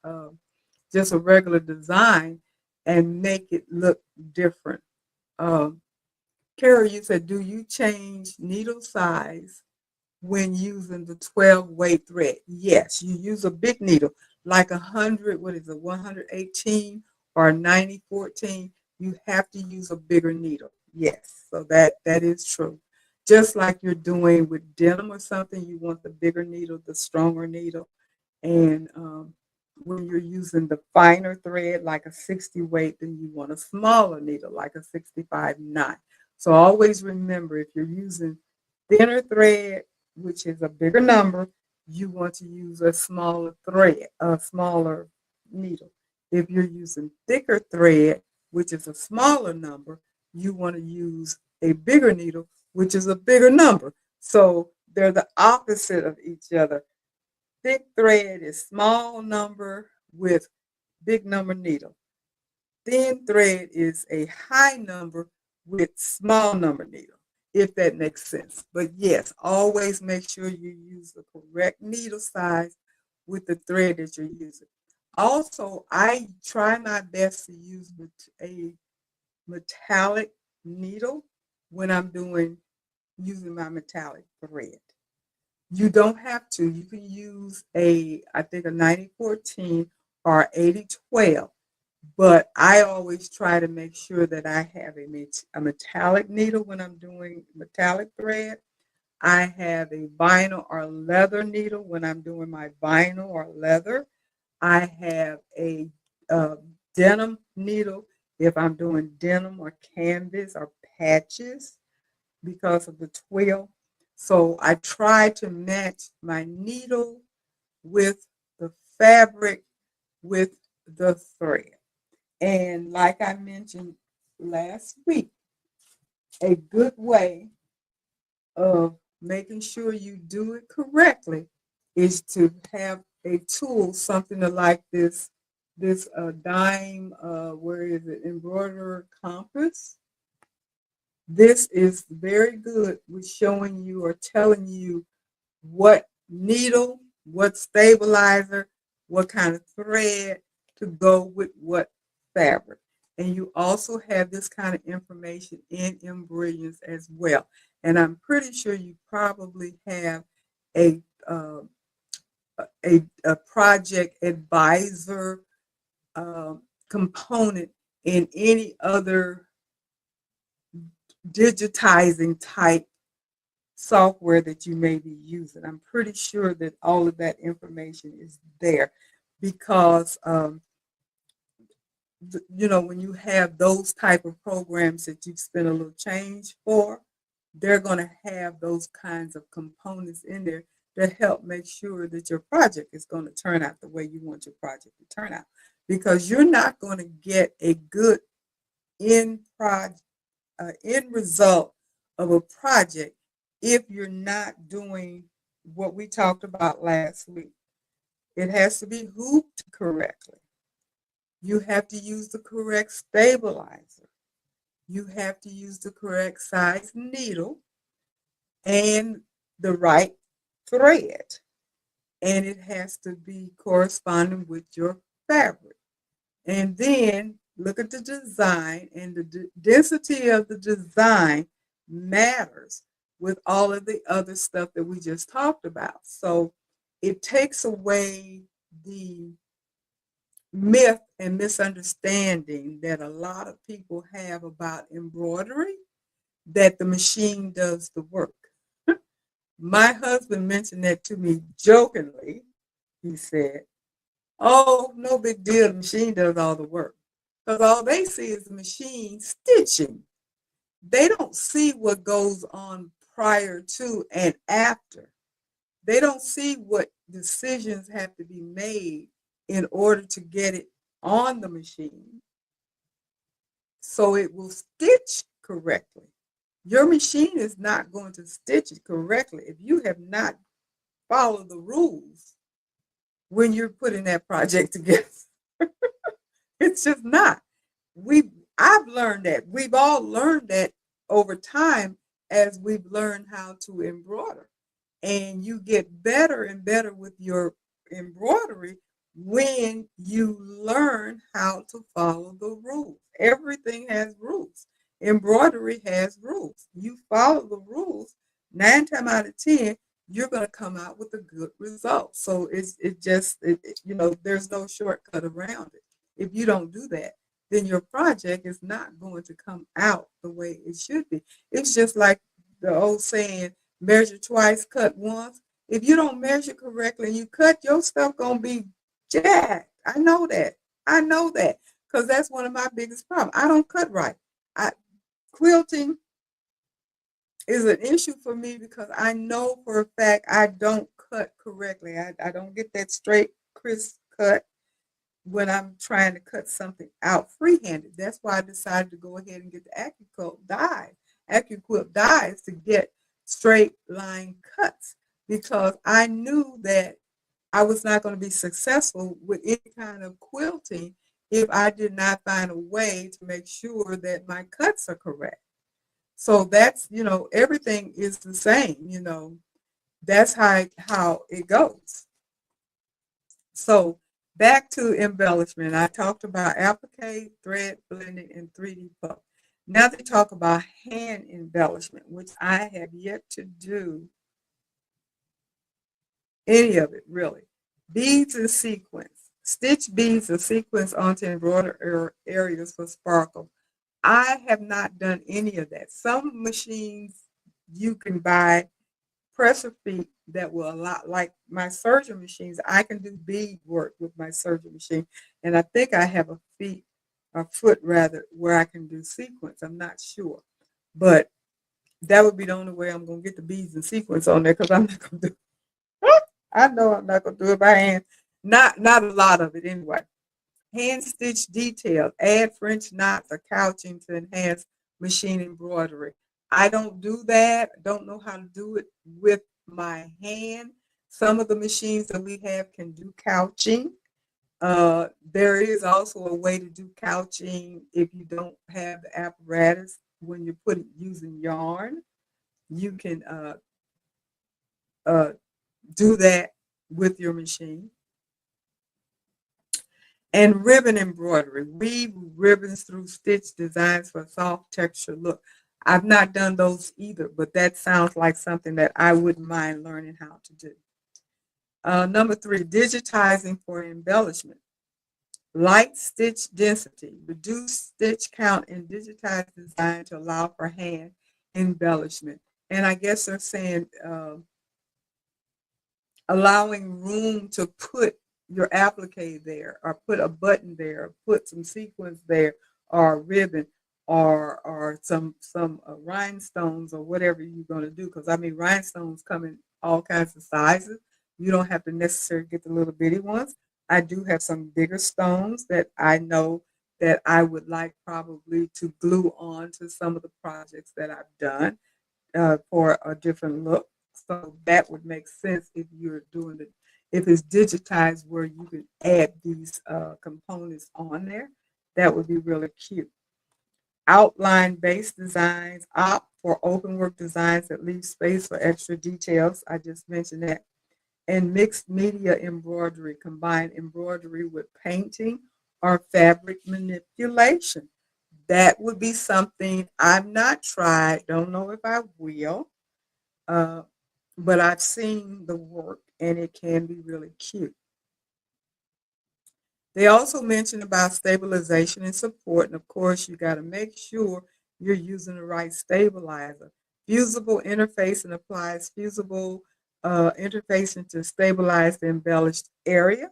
just a regular design and make it look different. Um, Carol, you said, do you change needle size when using the 12 weight thread? Yes, you use a big needle, like 100, what is it, 118 or 9014. You have to use a bigger needle. Yes, so that is true. Just like you're doing with denim or something, you want the bigger needle, the stronger needle. And when you're using the finer thread, like a 60 weight, then you want a smaller needle, like a 65 knot. So always remember, if you're using thinner thread, which is a bigger number, you want to use a smaller thread, a smaller needle. If you're using thicker thread, which is a smaller number, you want to use a bigger needle, which is a bigger number. So they're the opposite of each other. Thick thread is small number with big number needle. Thin thread is a high number with small number needle, if that makes sense. But yes, always make sure you use the correct needle size with the thread that you're using. Also, I try my best to use a metallic needle when I'm doing using my metallic thread. You don't have to. You can use I think a 9014 or 8012, but I always try to make sure that I have a metallic needle when I'm doing metallic thread. I have a vinyl or leather needle when I'm doing my vinyl or leather. I have a uh, denim needle if I'm doing denim or canvas or patches because of the twill. So I try to match my needle with the fabric with the thread. And like I mentioned last week, a good way of making sure you do it correctly is to have a tool, something like this dime, where is it, embroider compass. This is very good with showing you or telling you what needle, what stabilizer, what kind of thread to go with what fabric. And you also have this kind of information in Embroidery as well. And I'm pretty sure you probably have a a project advisor component in any other digitizing type software that you may be using. I'm pretty sure that all of that information is there because, you know, when you have those type of programs that you spend a little change for, they're going to have those kinds of components in there to help make sure that your project is going to turn out the way you want your project to turn out. Because you're not going to get a good end project, end result of a project if you're not doing what we talked about last week. It has to be hooped correctly. You have to use the correct stabilizer. You have to use the correct size needle and the right thread. And it has to be corresponding with your fabric. And then look at the design, and the density of the design matters with all of the other stuff that we just talked about. So it takes away the myth and misunderstanding that a lot of people have about embroidery, that the machine does the work. My husband mentioned that to me jokingly. He said, "Oh, no big deal, the machine does all the work." Because all they see is the machine stitching. They don't see what goes on prior to and after. They don't see what decisions have to be made in order to get it on the machine so it will stitch correctly. Your machine is not going to stitch it correctly if you have not followed the rules when you're putting that project together. It's just not. I've learned that. We've all learned that over time as we've learned how to embroider. And you get better and better with your embroidery when you learn how to follow the rules. Everything has rules. Embroidery has rules. You follow the rules, 9 times out of 10, you're going to come out with a good result. So there's no shortcut around it. If you don't do that, then your project is not going to come out the way it should be. It's just like the old saying, measure twice, cut once. If you don't measure correctly and you cut, your stuff gonna be jacked. I know that. I know that because that's one of my biggest problems. I don't cut right. Quilting is an issue for me because I know for a fact I don't cut correctly. I don't get that straight, crisp cut when I'm trying to cut something out freehanded. That's why I decided to go ahead and get the AccuQuilt dies to get straight line cuts because I knew that I was not going to be successful with any kind of quilting if I did not find a way to make sure that my cuts are correct. So that's, everything is the same, that's how it goes. So back to embellishment. I talked about applique, thread blending, and 3D puff. Now they talk about hand embellishment, which I have yet to do any of it really. Beads and sequins. Stitch beads or sequins onto embroidered areas for sparkle. I have not done any of that. Some machines you can buy pressure feet that will allow, like my serger machines, I can do bead work with my serger machine. And I think I have a foot rather, where I can do sequins. I'm not sure. But that would be the only way I'm going to get the beads and sequins on there because I'm not going to do it. I know I'm not going to do it by hand. Not a lot of it anyway. Hand stitch detail, add French knots or couching to enhance machine embroidery. I don't do that. I don't know how to do it with my hand. Some of the machines that we have can do couching. There is also a way to do couching if you don't have the apparatus. When you're using yarn, you can do that with your machine. And ribbon embroidery. Weave ribbons through stitch designs for a soft texture look. I've not done those either, but that sounds like something that I wouldn't mind learning how to do. Number 3, digitizing for embellishment. Light stitch density. Reduce stitch count and digitize design to allow for hand embellishment. And I guess they're saying allowing room to put your applique there, or put a button there, or put some sequins there, or a ribbon, or some rhinestones or whatever you're going to do. Because I mean, rhinestones come in all kinds of sizes. You don't have to necessarily get the little bitty ones. I do have some bigger stones that I know that I would like probably to glue on to some of the projects that I've done for a different look. So that would make sense if you're doing it, if it's digitized where you can add these components on there. That would be really cute. Outline based designs, opt for open work designs that leave space for extra details. I just mentioned that. And mixed media embroidery, combine embroidery with painting or fabric manipulation. That would be something I've not tried, don't know if I will, uh, but I've seen the work and it can be really cute. They also mentioned about stabilization and support, and of course, you got to make sure you're using the right stabilizer. Fusible interface and applies fusible interfacing to stabilize the embellished area.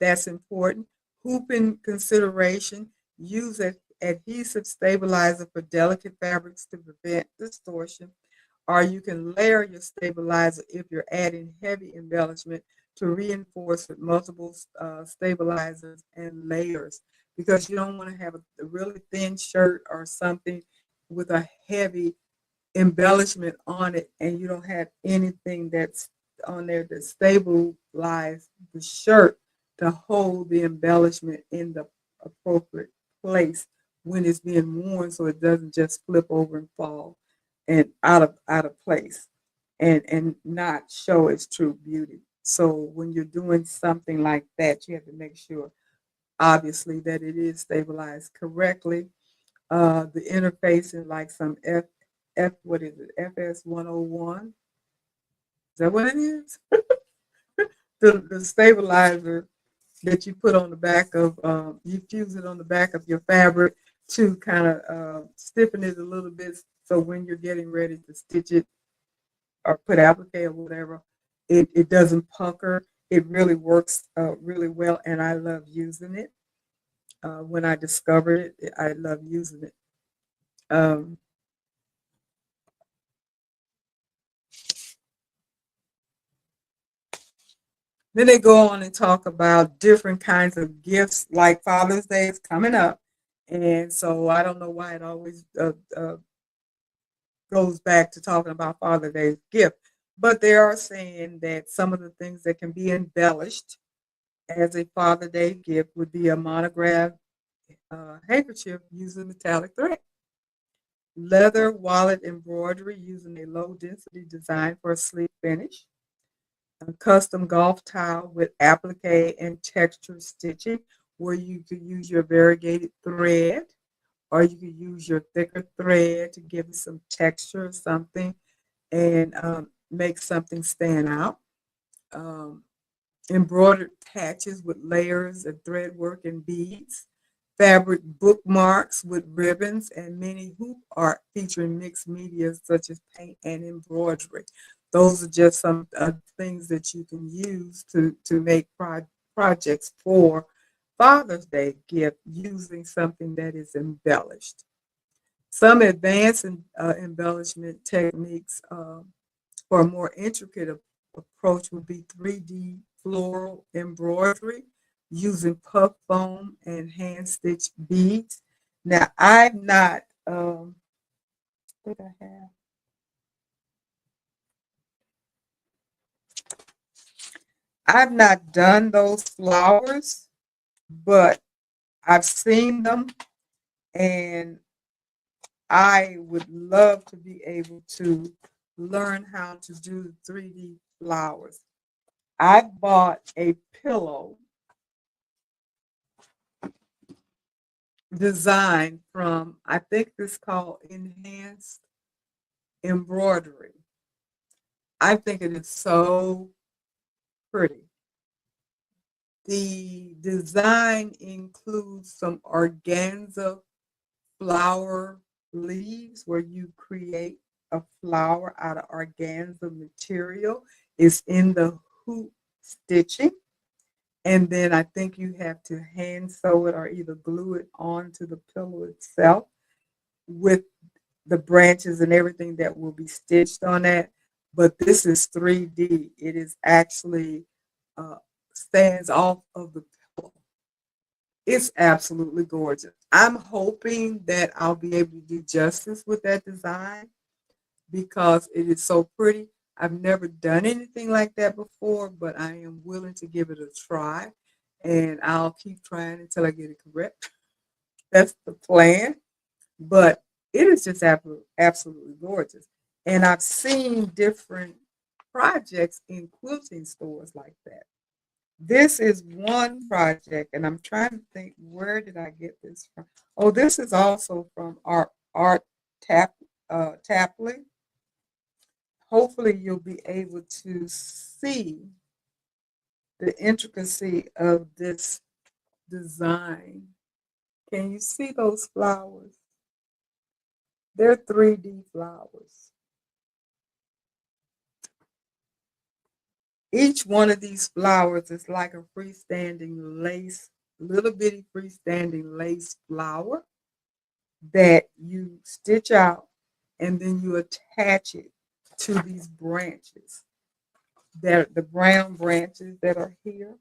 That's important. Hooping consideration, use adhesive stabilizer for delicate fabrics to prevent distortion, or you can layer your stabilizer if you're adding heavy embellishment to reinforce with multiple stabilizers and layers, because you don't want to have a really thin shirt or something with a heavy embellishment on it and you don't have anything that's on there to stabilize the shirt to hold the embellishment in the appropriate place when it's being worn, so it doesn't just flip over and fall and out of place and not show its true beauty. So when you're doing something like that, you have to make sure obviously that it is stabilized correctly. The interface is like some what is it, FS 101? Is that what it is? The stabilizer that you put on the back of, you fuse it on the back of your fabric to kind of stiffen it a little bit. So when you're getting ready to stitch it or put applique or whatever, it doesn't pucker. It really works really well, and I love using it. When I discovered it, I love using it. Um, Then they go on and talk about different kinds of gifts, like Father's Day is coming up. And so I don't know why it always goes back to talking about Father's Day gift. But they are saying that some of the things that can be embellished as a Father's Day gift would be a monograph handkerchief using metallic thread, leather wallet embroidery using a low density design for a sleek finish, a custom golf towel with applique and texture stitching, where you could use your variegated thread or you could use your thicker thread to give it some texture or something and make something stand out. Um, Embroidered patches with layers and thread work and beads, fabric bookmarks with ribbons, and many hoop art featuring mixed media such as paint and embroidery. Those are just some things that you can use to make projects for Father's Day gift using something that is embellished. Some advanced embellishment techniques for a more intricate approach would be 3D floral embroidery using puff foam and hand stitched beads. Now, I've not, what I have, I've not done those flowers, but I've seen them, and I would love to be able to learn how to do 3D flowers. I bought a pillow design from, I think it's called Enhanced Embroidery. I think it is so pretty. The design includes some organza flower leaves where you create a flower out of organza material. It's in the hoop stitching. And then I think you have to hand sew it or either glue it onto the pillow itself. with the branches and everything that will be stitched on that. But this is 3D. It is actually uh, stands off of the pillow. It's absolutely gorgeous. I'm hoping that I'll be able to do justice with that design because it is so pretty. I've never done anything like that before, but I am willing to give it a try, and I'll keep trying until I get it correct. That's the plan. But it is just absolutely gorgeous. And I've seen different projects in quilting stores like that. This is one project, and I'm trying to think, where did I get this from? Oh, this is also from Art Tapley. Hopefully, you'll be able to see the intricacy of this design. Can you see those flowers? They're 3D flowers. Each one of these flowers is like a freestanding lace, little bitty freestanding lace flower that you stitch out and then you attach it to these branches. They're the brown branches that are here.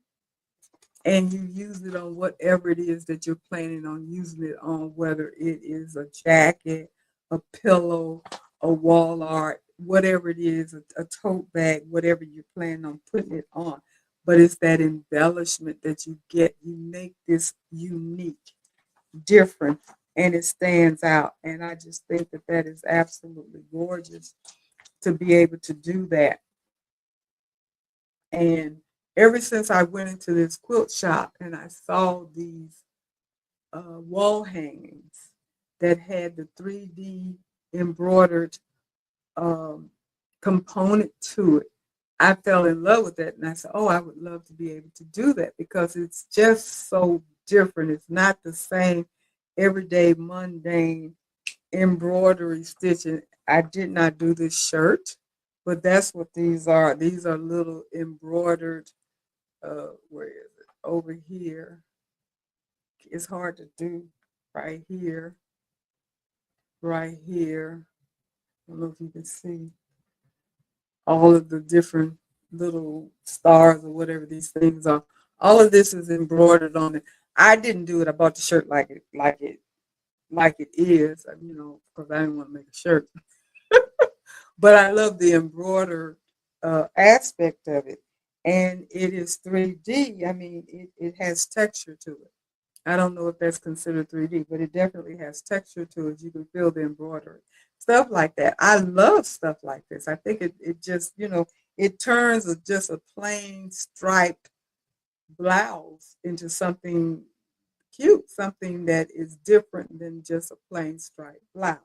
And you use it on whatever it is that you're planning on using it on, whether it is a jacket, a pillow, a wall art, whatever it is, a tote bag, whatever you're planning on putting it on. But it's that embellishment that you get. You make this unique, different, and it stands out. And I just think that that is absolutely gorgeous to be able to do that. And ever since I went into this quilt shop and I saw these wall hangings that had the 3D embroidered um, component to it, I fell in love with that. And I said, oh, I would love to be able to do that because it's just so different. It's not the same everyday mundane embroidery stitching. I did not do this shirt, but that's what these are. These are little embroidered, where is it? Over here. It's hard to do right here, right here. I don't know if you can see all of the different little stars or whatever these things are. All of this is embroidered on it. I didn't do it. I bought the shirt like it is, because I didn't want to make a shirt. But I love the embroidered aspect of it. And it is 3D. I mean, it has texture to it. I don't know if that's considered 3D, but it definitely has texture to it. You can feel the embroidery. Stuff like that. I love stuff like this. I think it just, it turns just a plain striped blouse into something cute, something that is different than just a plain striped blouse,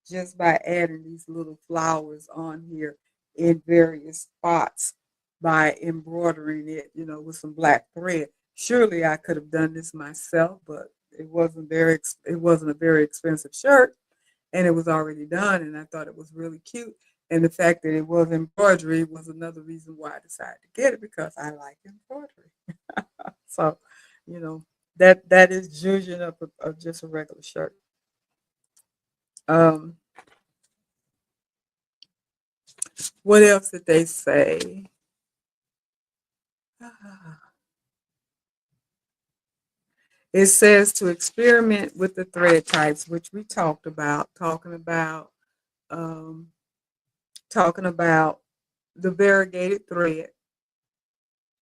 just by adding these little flowers on here in various spots by embroidering it, with some black thread. Surely I could have done this myself, but it wasn't a very expensive shirt, and it was already done, and I thought it was really cute. And the fact that it was embroidery was another reason why I decided to get it, because I like embroidery. So, you know, that is Zhuzhing up of just a regular shirt. Um, what else did they say? It says to experiment with the thread types, which we um, talking about the variegated thread,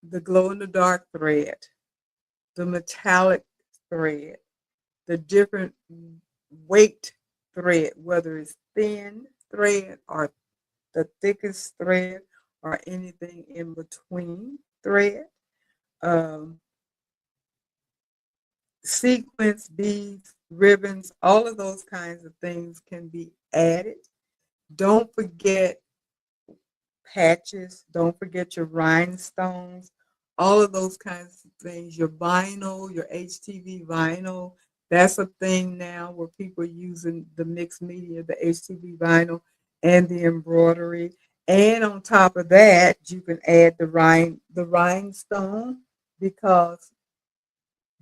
the glow in the dark thread, the metallic thread, the different weight thread, whether it's thin thread or the thickest thread or anything in between thread. Um, Sequins, beads, ribbons, all of those kinds of things can be added. Don't forget patches. Don't forget your rhinestones. All of those kinds of things. Your vinyl, your HTV vinyl. That's a thing now where people are using the mixed media, the HTV vinyl, and the embroidery. And on top of that, you can add the rhinestone, because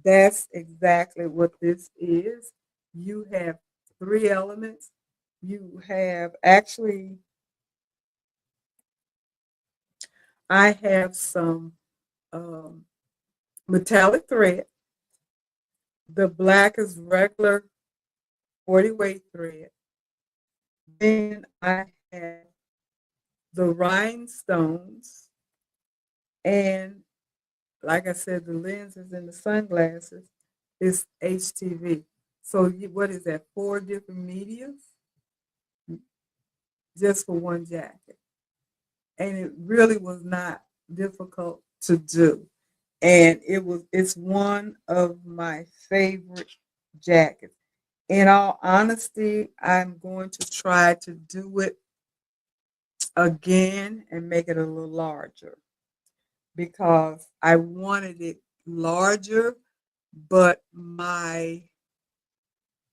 that's exactly what this is. You have three elements. You have actually, I have some um, metallic thread. The black is regular 40 weight thread. Then I have the rhinestones, and like I said, the lenses and the sunglasses is HTV. So what is that? Four different medias just for one jacket, and it really was not difficult to do. And it's one of my favorite jackets. In all honesty, I'm going to try to do it again and make it a little larger because I wanted it larger, but my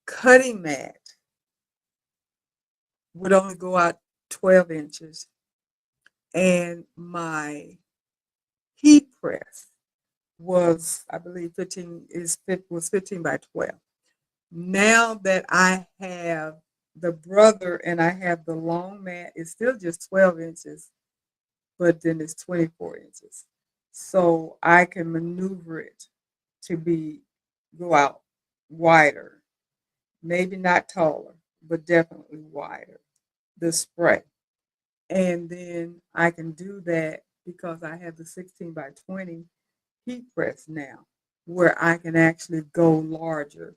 cutting mat would only go out 12 inches, and my heat press was, I believe, 15 by 12. Now that I have the brother and I have the long mat, it's still just 12 inches, but then it's 24 inches. So I can maneuver it to be go out wider, maybe not taller, but definitely wider, the spray. And then I can do that because I have the 16 by 20 heat press now, where I can actually go larger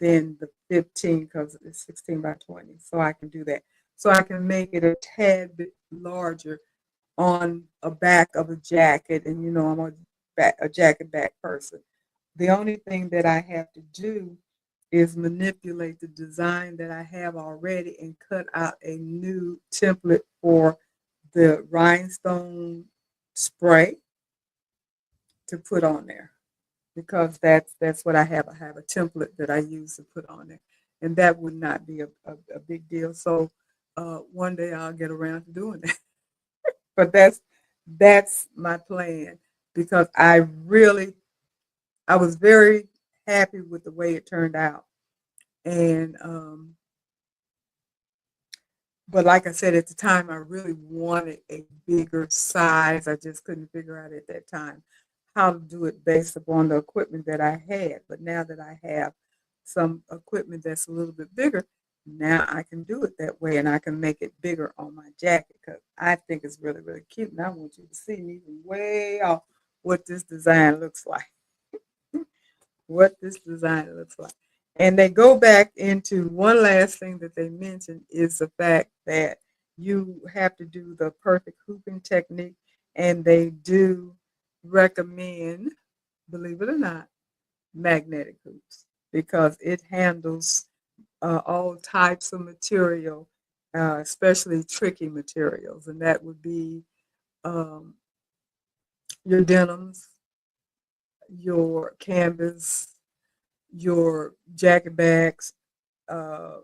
than the 15 because it's 16 by 20. So I can do that. So I can make it a tad bit larger on a back of a jacket. And you know, I'm a jacket back person. The only thing that I have to do is manipulate the design that I have already and cut out a new template for the rhinestone spray to put on there because that's what I have. I have a template that I use to put on there, and that would not be a big deal. So one day I'll get around to doing that. But that's my plan because I was very happy with the way it turned out, and but like I said at the time, I really wanted a bigger size. I just couldn't figure out at that time how to do it based upon the equipment that I had. But now that I have some equipment that's a little bit bigger, now I can do it that way and I can make it bigger on my jacket because I think it's really, really cute. And I want you to see me from way off what this design looks like. What this design looks like. And they go back into one last thing that they mentioned is the fact that you have to do the perfect hooping technique. And they do recommend, believe it or not, magnetic hoops because it handles all types of material, especially tricky materials. And that would be um, your denims, your canvas, your jacket bags, uh,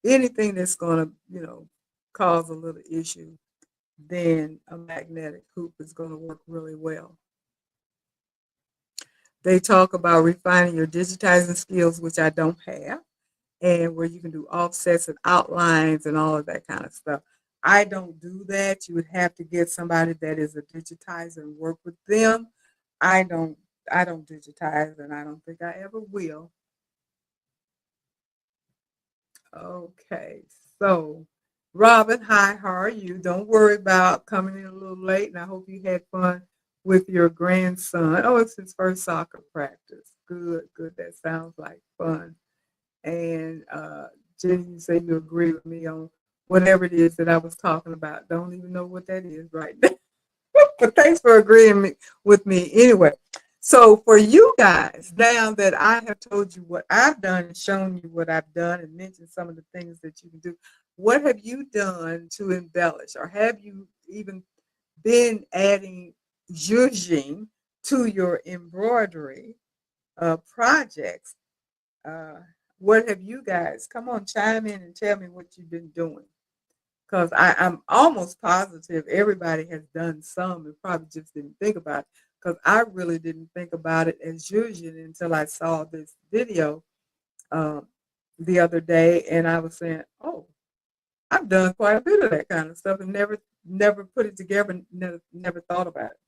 anything that's going to, cause a little issue, then a magnetic hoop is going to work really well. They talk about refining your digitizing skills, which I don't have, and where you can do offsets and outlines and all of that kind of stuff. I don't do that. You would have to get somebody that is a digitizer and work with them. I don't I don't digitize and I don't think I ever will. Okay, so Robin, hi, how are you? Don't worry about coming in a little late, and I hope you had fun with your grandson. Oh, it's his first soccer practice. Good, good. That sounds like fun. And Jenny, you say you agree with me on whatever it is that I was talking about. Don't even know what that is right now. But thanks for agreeing with me anyway. So for you guys, now that I have told you what I've done and shown you what I've done and mentioned some of the things that you can do, what have you done to embellish, or have you even been adding zhuzhing to your embroidery projects? Uh, what have you guys? Come on, chime in and tell me what you've been doing because I'm almost positive everybody has done some and probably just didn't think about it because I really didn't think about it as usual until I saw this video. Um, the other day, and I was saying, "Oh, I've done quite a bit of that kind of stuff, and never put it together, never thought about it."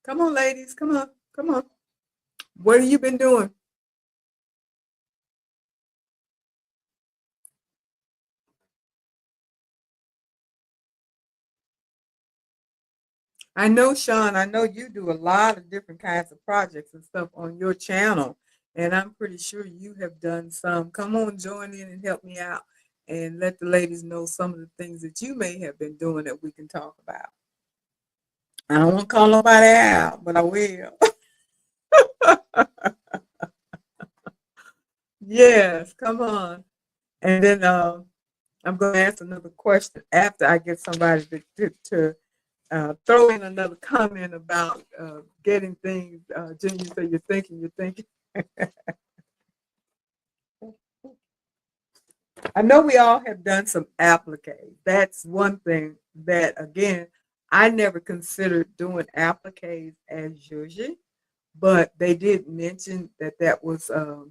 Come on, ladies, come on, come on. What have you been doing? I know, Sean, I know you do a lot of different kinds of projects and stuff on your channel, and I'm pretty sure you have done some. Come on, join in and help me out and let the ladies know some of the things that you may have been doing that we can talk about. I don't want to call nobody out, but I will. Yes, come on. And then I'm going to ask another question after I get somebody to throw in another comment about getting things. Jim, you say you're thinking. I know we all have done some applique. That's one thing that, again, I never considered doing appliques as Zhuzhing, but they did mention that that was a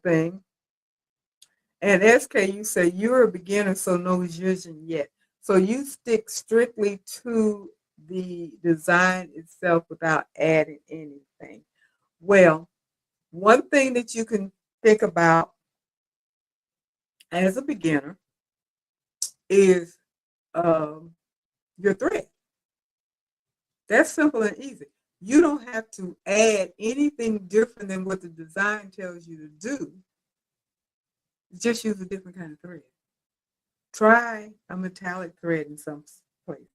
thing. And SK, you say you're a beginner, so no Zhuzhing yet. So you stick strictly to the design itself without adding anything. Well, one thing that you can think about as a beginner is um, your thread. That's simple and easy. You don't have to add anything different than what the design tells you to do. Just use a different kind of thread. Try a metallic thread in some places.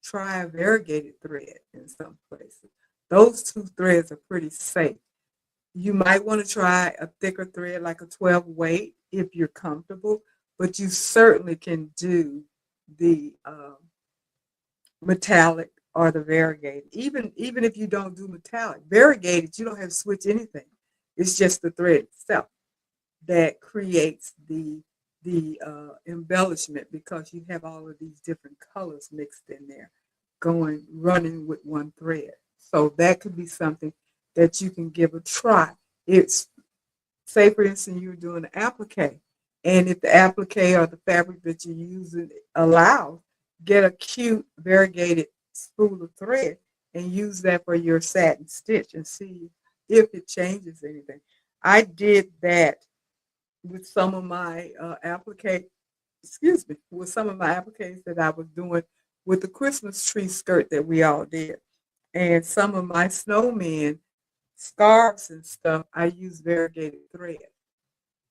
Try a variegated thread in some places. Those two threads are pretty safe. You might want to try a thicker thread like a 12 weight if you're comfortable, but you certainly can do the metallic or the variegated. Even if you don't do metallic, variegated, you don't have to switch anything. It's just the thread itself that creates the embellishment because you have all of these different colors mixed in there, running with one thread. So that could be something that you can give a try. It's say for instance you're doing an applique, and if the applique or the fabric that you're using allows, get a cute variegated spool of thread and use that for your satin stitch and see if it changes anything. I did that with some of my applique, excuse me, with some of my appliques that I was doing with the Christmas tree skirt that we all did. And some of my snowmen scarves and stuff, I used variegated thread.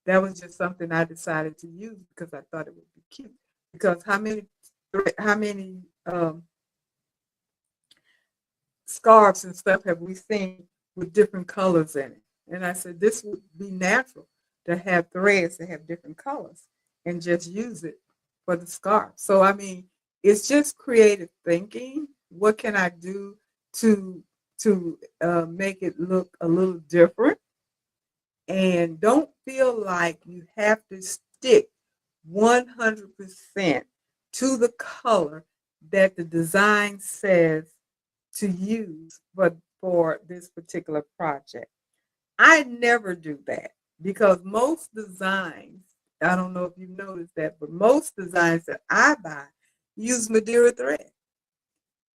That was just something I decided to use because I thought it would be cute. Because how many scarves and stuff have we seen with different colors in it? And I said this would be natural to have threads that have different colors and just use it for the scarf. So I mean, it's just creative thinking. What can I do to make it look a little different? And don't feel like you have to stick 100% to the color that the design says to use for this particular project. I never do that because most designs, I don't know if you've noticed that, but most designs that I buy use Madeira thread.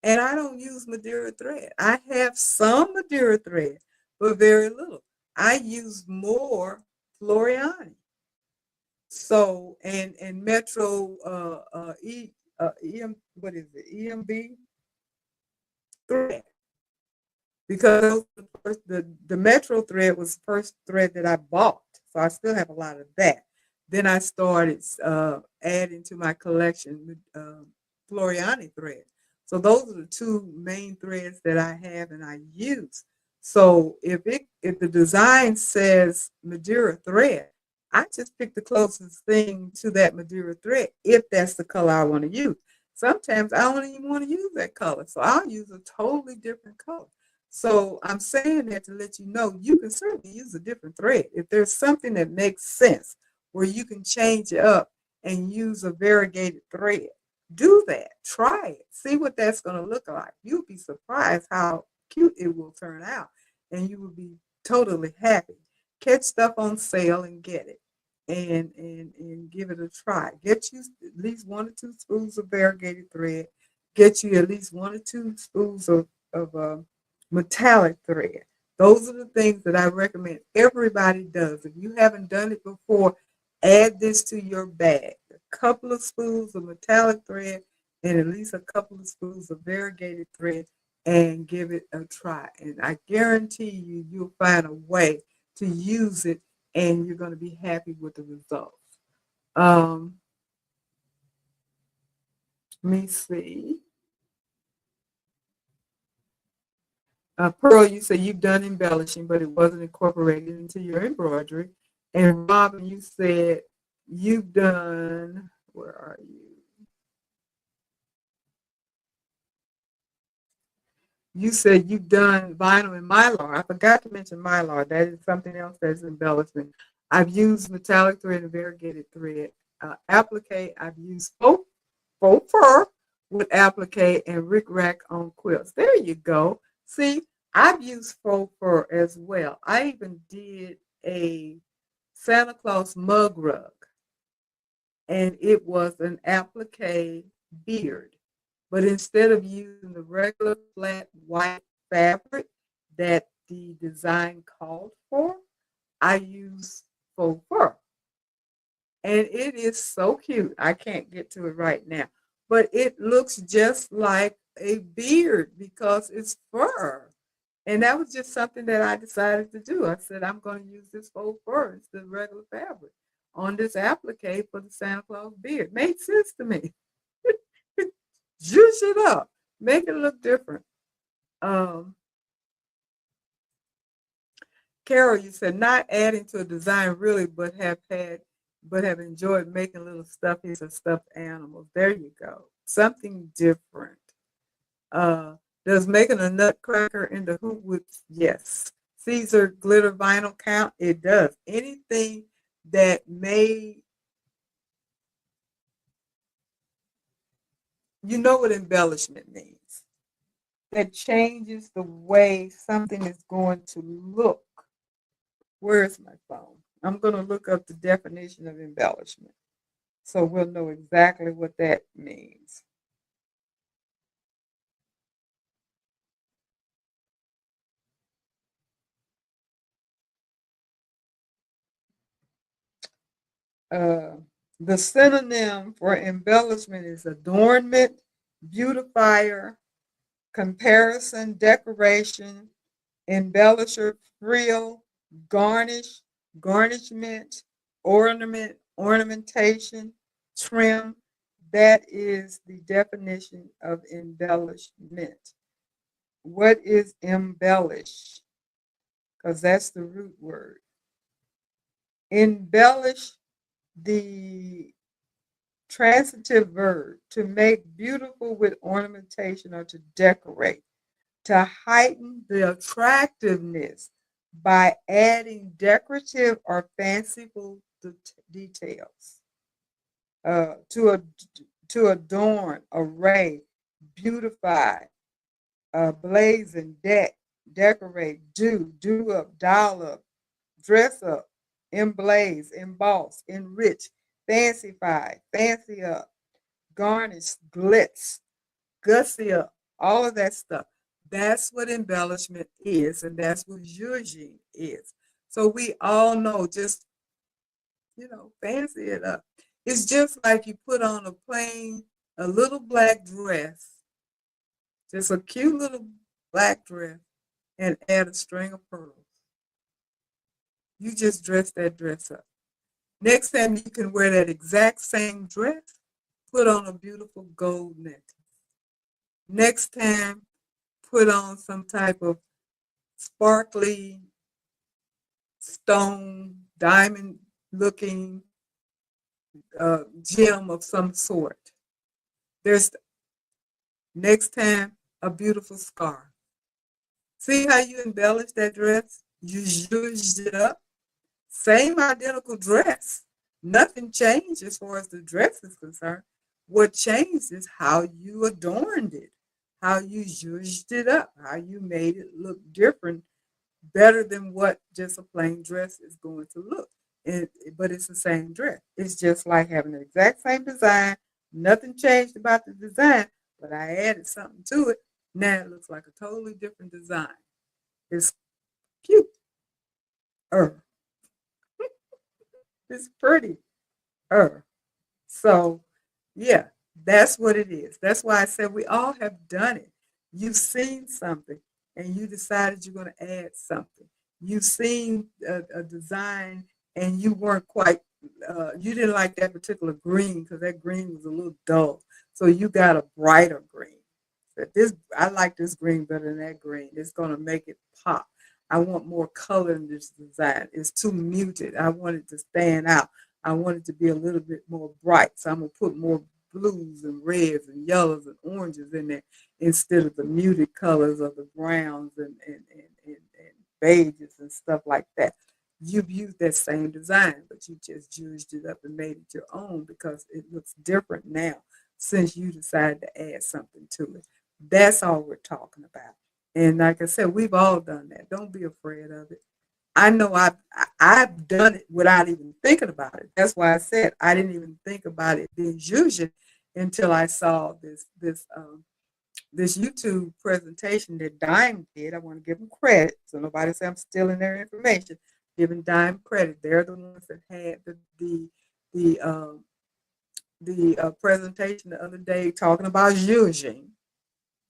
And I don't use Madeira thread. I have some Madeira thread, but very little. I use more Floriani. So and Metro what is it? EMB thread. Because the Metro thread was the first thread that I bought. So I still have a lot of that. Then I started adding to my collection Floriani thread. So those are the two main threads that I have and I use. So if the design says Madeira thread, I just pick the closest thing to that Madeira thread if that's the color I want to use. Sometimes I don't even want to use that color, so I'll use a totally different color. So I'm saying that to let you know you can certainly use a different thread if there's something that makes sense where you can change it up and use a variegated thread. Do that. Try it. See what that's going to look like. You'll be surprised how cute it will turn out, and you will be totally happy. Catch stuff on sale and get it, and give it a try. Get you at least 1 or 2 spools of variegated thread. Get you at least 1 or 2 spools of metallic thread. Those are the things that I recommend everybody does. If you haven't done it before, add this to your bag. A couple of spools of metallic thread and at least a couple of spools of variegated thread, and give it a try. And I guarantee you, you'll find a way to use it and you're going to be happy with the results. Let me see. Pearl, you said you've done embellishing, but it wasn't incorporated into your embroidery. And Robin, you said you've done, where are you? You said you've done vinyl and mylar. I forgot to mention mylar. That is something else that's embellishment. I've used metallic thread and variegated thread. Applique, I've used faux fur with applique and rickrack on quilts. There you go. See, I've used faux fur as well. I even did a Santa Claus mug rug, and it was an applique beard. But instead of using the regular flat white fabric that the design called for, I used faux fur. And it is so cute. I can't get to it right now. But it looks just like a beard because it's fur. And that was just something that I decided to do. I said, I'm going to use this faux fur instead of regular fabric on this applique for the Santa Claus beard. Made sense to me. Juice it up. Make it look different. Carol, you said not adding to a design really, but have enjoyed making little stuffies or stuffed animals. There you go. Something different. Does making a nutcracker in the hoop with, yes. Caesar glitter vinyl count? It does. Anything that may, you know what embellishment means. That changes the way something is going to look. Where's my phone? I'm going to look up the definition of embellishment so we'll know exactly what that means. The synonym for embellishment is adornment, beautifier, comparison, decoration, embellisher, frill, garnish, garnishment, ornament, ornamentation, trim. That is the definition of embellishment. What is embellish? Because that's the root word. Embellish, the transitive verb, to make beautiful with ornamentation or to decorate, to heighten the attractiveness by adding decorative or fanciful details, to adorn, array, beautify, blazon, decorate, do up, doll up, dress up, emblaze, emboss, enrich, fancify, fancy up, garnish, glitz, gussy up, all of that stuff. That's what embellishment is, and that's what zhuzhing is. So we all know, just, fancy it up. It's just like you put on a little black dress, just a cute little black dress, and add a string of pearls. You just dress that dress up. Next time you can wear that exact same dress, put on a beautiful gold necklace. Next time, put on some type of sparkly stone, diamond looking gem of some sort. There's next time a beautiful scarf. See how you embellish that dress? You zhuzhed it up. Same identical dress, Nothing changed as far as the dress is concerned. What changed is how you adorned it, how you zhuzhed it up, how you made it look different, better than what just a plain dress is going to look. And, but it's the same dress. It's just like having the exact same design. Nothing changed about the design, but I added something to it. Now it looks like a totally different design. It's cute. It's pretty. So, yeah, that's what it is. That's why I said we all have done it. You've seen something and you decided you're going to add something. You've seen a design and you weren't quite, you didn't like that particular green because that green was a little dull. So you got a brighter green. This, I like this green better than that green. It's going to make it pop. I want more color in this design. It's too muted. I want it to stand out. I want it to be a little bit more bright. So I'm going to put more blues and reds and yellows and oranges in there instead of the muted colors of the browns and beiges and stuff like that. You've used that same design, but you just juiced it up and made it your own because it looks different now since you decided to add something to it. That's all we're talking about. And like I said, we've all done that. Don't be afraid of it. I know I've done it without even thinking about it. That's why I said I didn't even think about it being Zhuzhing until I saw this YouTube presentation that Dime did. I want to give them credit, so nobody say I'm stealing their information. Giving Dime credit. They're the ones that had the presentation the other day talking about Zhuzhing,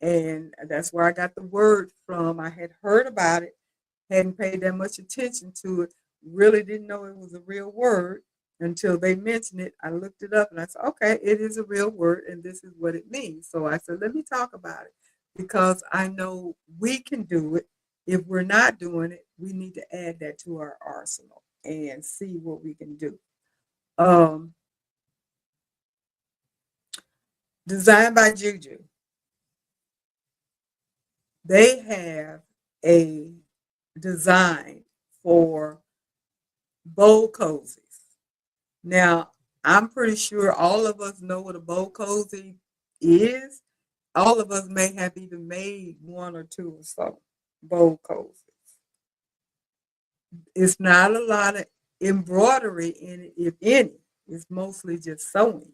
and that's where I got the word from. I had heard about it, hadn't paid that much attention to it, really didn't know it was a real word until they mentioned it. I looked it up and I said, okay, it is a real word and this is what it means. So I said, let me talk about it because I know we can do it. If we're not doing it, we need to add that to our arsenal and see what we can do. Um, Designed by Juju. They have a design for bowl cozies. Now, I'm pretty sure all of us know what a bowl cozy is. All of us may have even made one or two or so bowl cozies. It's not a lot of embroidery in it, if any. It's mostly just sewing.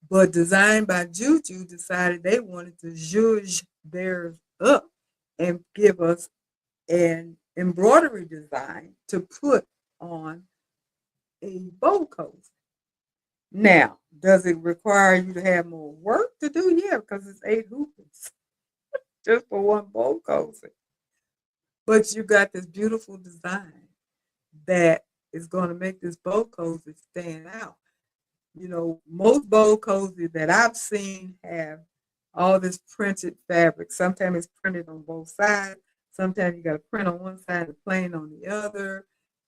But Designed by Juju decided they wanted to zhuzh theirs up and give us an embroidery design to put on a bowl cozy. Now, does it require you to have more work to do? Yeah, because it's 8 hoopers just for one bowl cozy. But you got this beautiful design that is going to make this bowl cozy stand out. You know, most bowl cozy that I've seen have all this printed fabric. Sometimes it's printed on both sides. Sometimes you got to print on one side and plain on the other.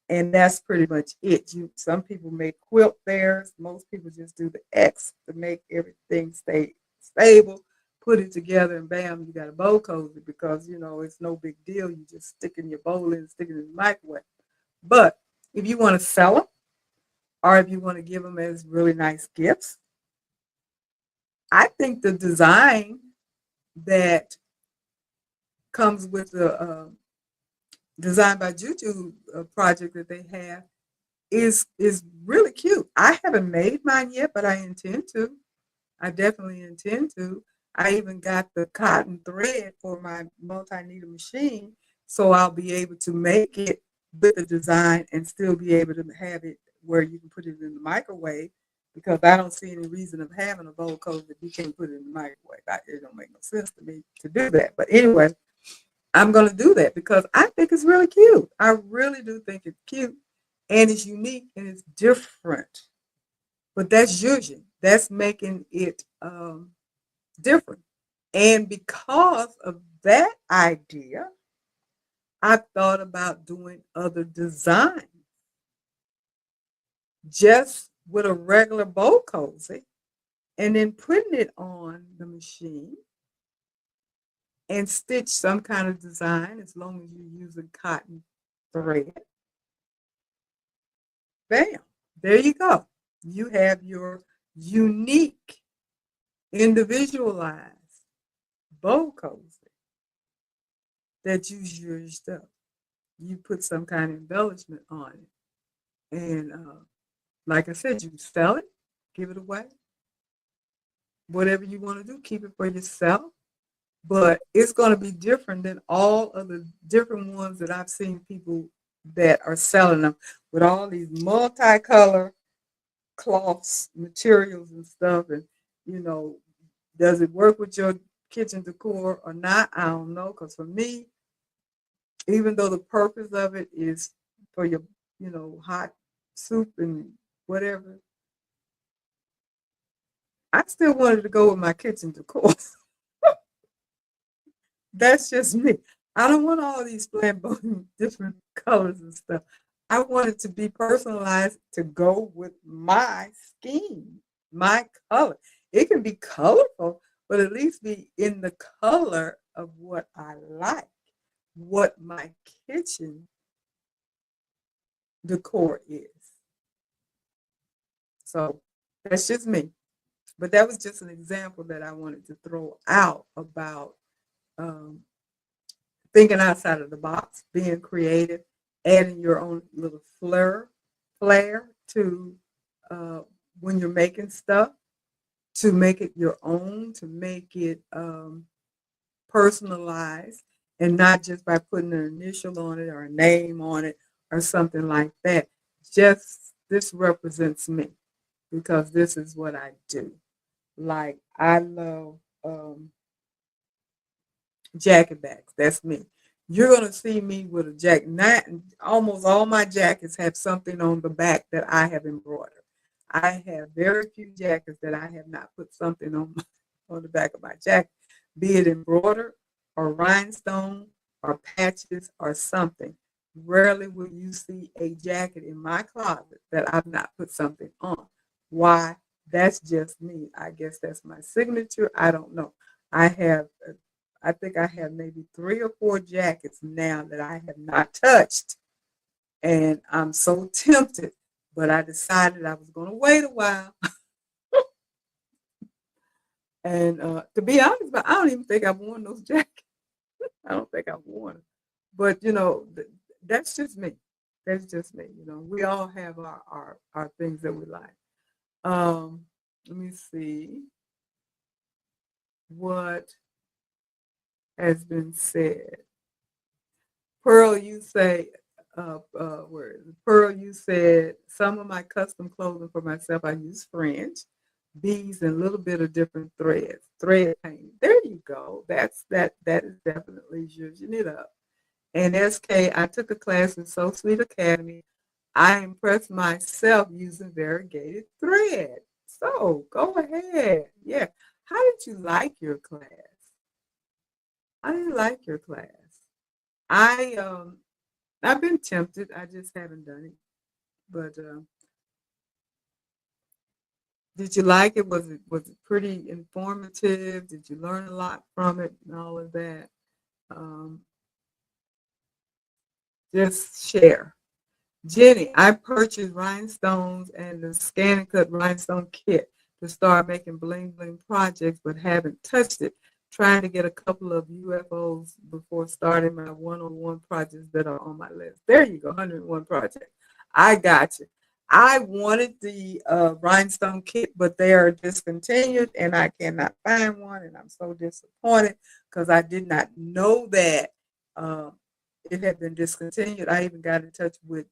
And that's pretty much it. Some people make quilt theirs. Most people just do the X to make everything stay stable. Put it together and bam, you got a bowl cozy because you know it's no big deal. You just stick in your bowl and stick it in the microwave. But if you want to sell them or if you want to give them as really nice gifts, I think the design that comes with the Designed by Juju project that they have is really cute. I haven't made mine yet, but I intend to. I definitely intend to. I even got the cotton thread for my multi-needle machine, so I'll be able to make it with the design and still be able to have it where you can put it in the microwave because I don't see any reason of having a bowl coat if you can't put it in the microwave. It don't make no sense to me to do that. But anyway, I'm going to do that because I think it's really cute. I really do think it's cute and it's unique and it's different. But that's Zhuzhing. That's making it different. And because of that idea, I thought about doing other designs just with a regular bowl cozy and then putting it on the machine and stitch some kind of design as long as you're using cotton thread. Bam. There you go. You have your unique, individualized bow cozy that you zhuzhed up. You put some kind of embellishment on it. And like I said, you sell it, give it away, whatever you want to do, keep it for yourself. But it's going to be different than all of the different ones that I've seen people that are selling them with all these multicolor cloths, materials, and stuff. And, you know, does it work with your kitchen decor or not? I don't know. Because for me, even though the purpose of it is for your, hot soup and whatever, I still wanted to go with my kitchen decor. That's just me. I don't want all these flamboyant different colors and stuff. I want it to be personalized to go with my scheme, my color. It can be colorful, but at least be in the color of what I like, what my kitchen decor is. So that's just me. But that was just an example that I wanted to throw out about um, thinking outside of the box, being creative, adding your own little flair to uh, when you're making stuff, to make it your own, to make it personalized, and not just by putting an initial on it or a name on it or something like that. Just this represents me because this is what I do. Like I love jacket backs. That's me. You're gonna see me with a jacket. Not almost all my jackets have something on the back that I have embroidered. I have very few jackets that I have not put something on on the back of my jacket, be it embroidered or rhinestone or patches or something. Rarely will you see a jacket in my closet that I've not put something on. Why? That's just me. I guess that's my signature. I don't know. I have I think I have maybe 3 or 4 jackets now that I have not touched. And I'm so tempted, but I decided I was going to wait a while. And to be honest, but I don't even think I've worn those jackets. I don't think I've worn them. But, that's just me. That's just me. We all have our things that we like. Let me see what has been said. Pearl, you say, where is it? Pearl, you said some of my custom clothing for myself, I use fringe, beads, and a little bit of different threads. Thread painting. There you go. That is definitely zhuzhing it up. And SK, I took a class in So Sweet Academy. I impressed myself using variegated thread. So go ahead. Yeah. How did you like your class? I didn't like your class. I I've been tempted. I just haven't done it. But did you like it? Was it pretty informative? Did you learn a lot from it and all of that? Um, just share. Jenny, I purchased rhinestones and the scan and cut rhinestone kit to start making bling bling projects, but haven't touched it. Trying to get a couple of UFOs before starting my 101 projects that are on my list. There you go, 101 projects. I got you. I wanted the rhinestone kit, but they are discontinued and I cannot find one. And I'm so disappointed because I did not know that. Uh, it had been discontinued. I even got in touch with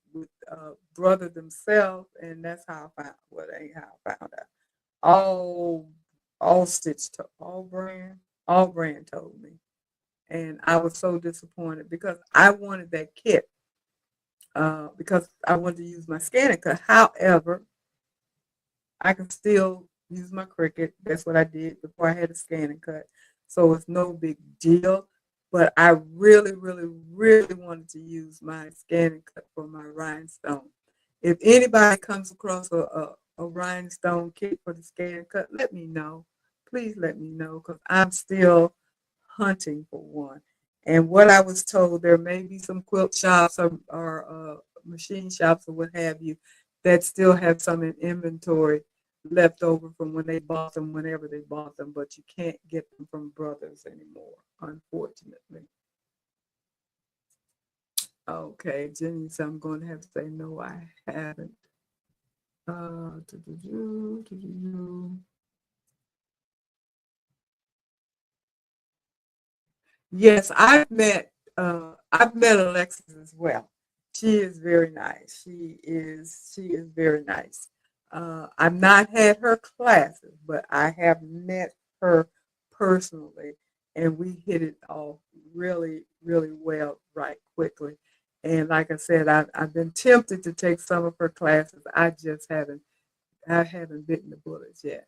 Brother themselves, and that's how I found. Well, that ain't how I found out. All all stitch to all brand told me, and I was so disappointed because I wanted that kit because I wanted to use my scanner cut. However, I can still use my Cricut. That's what I did before I had a scan and cut. So it's no big deal. But I really, really, really wanted to use my scan and cut for my rhinestone. If anybody comes across a rhinestone kit for the scan and cut, let me know. Please let me know because I'm still hunting for one. And what I was told, there may be some quilt shops or machine shops or what have you that still have some in inventory left over from when they bought them, whenever they bought them, but you can't get them from Brothers anymore, unfortunately. Okay, Jenny, so I'm going to have to say no, I haven't. Yes, I've met Alexis as well. She is very nice. She is very nice. I've not had her classes, but I have met her personally, and we hit it off really, really well right quickly. And like I said, I've been tempted to take some of her classes. I haven't bitten the bullets yet.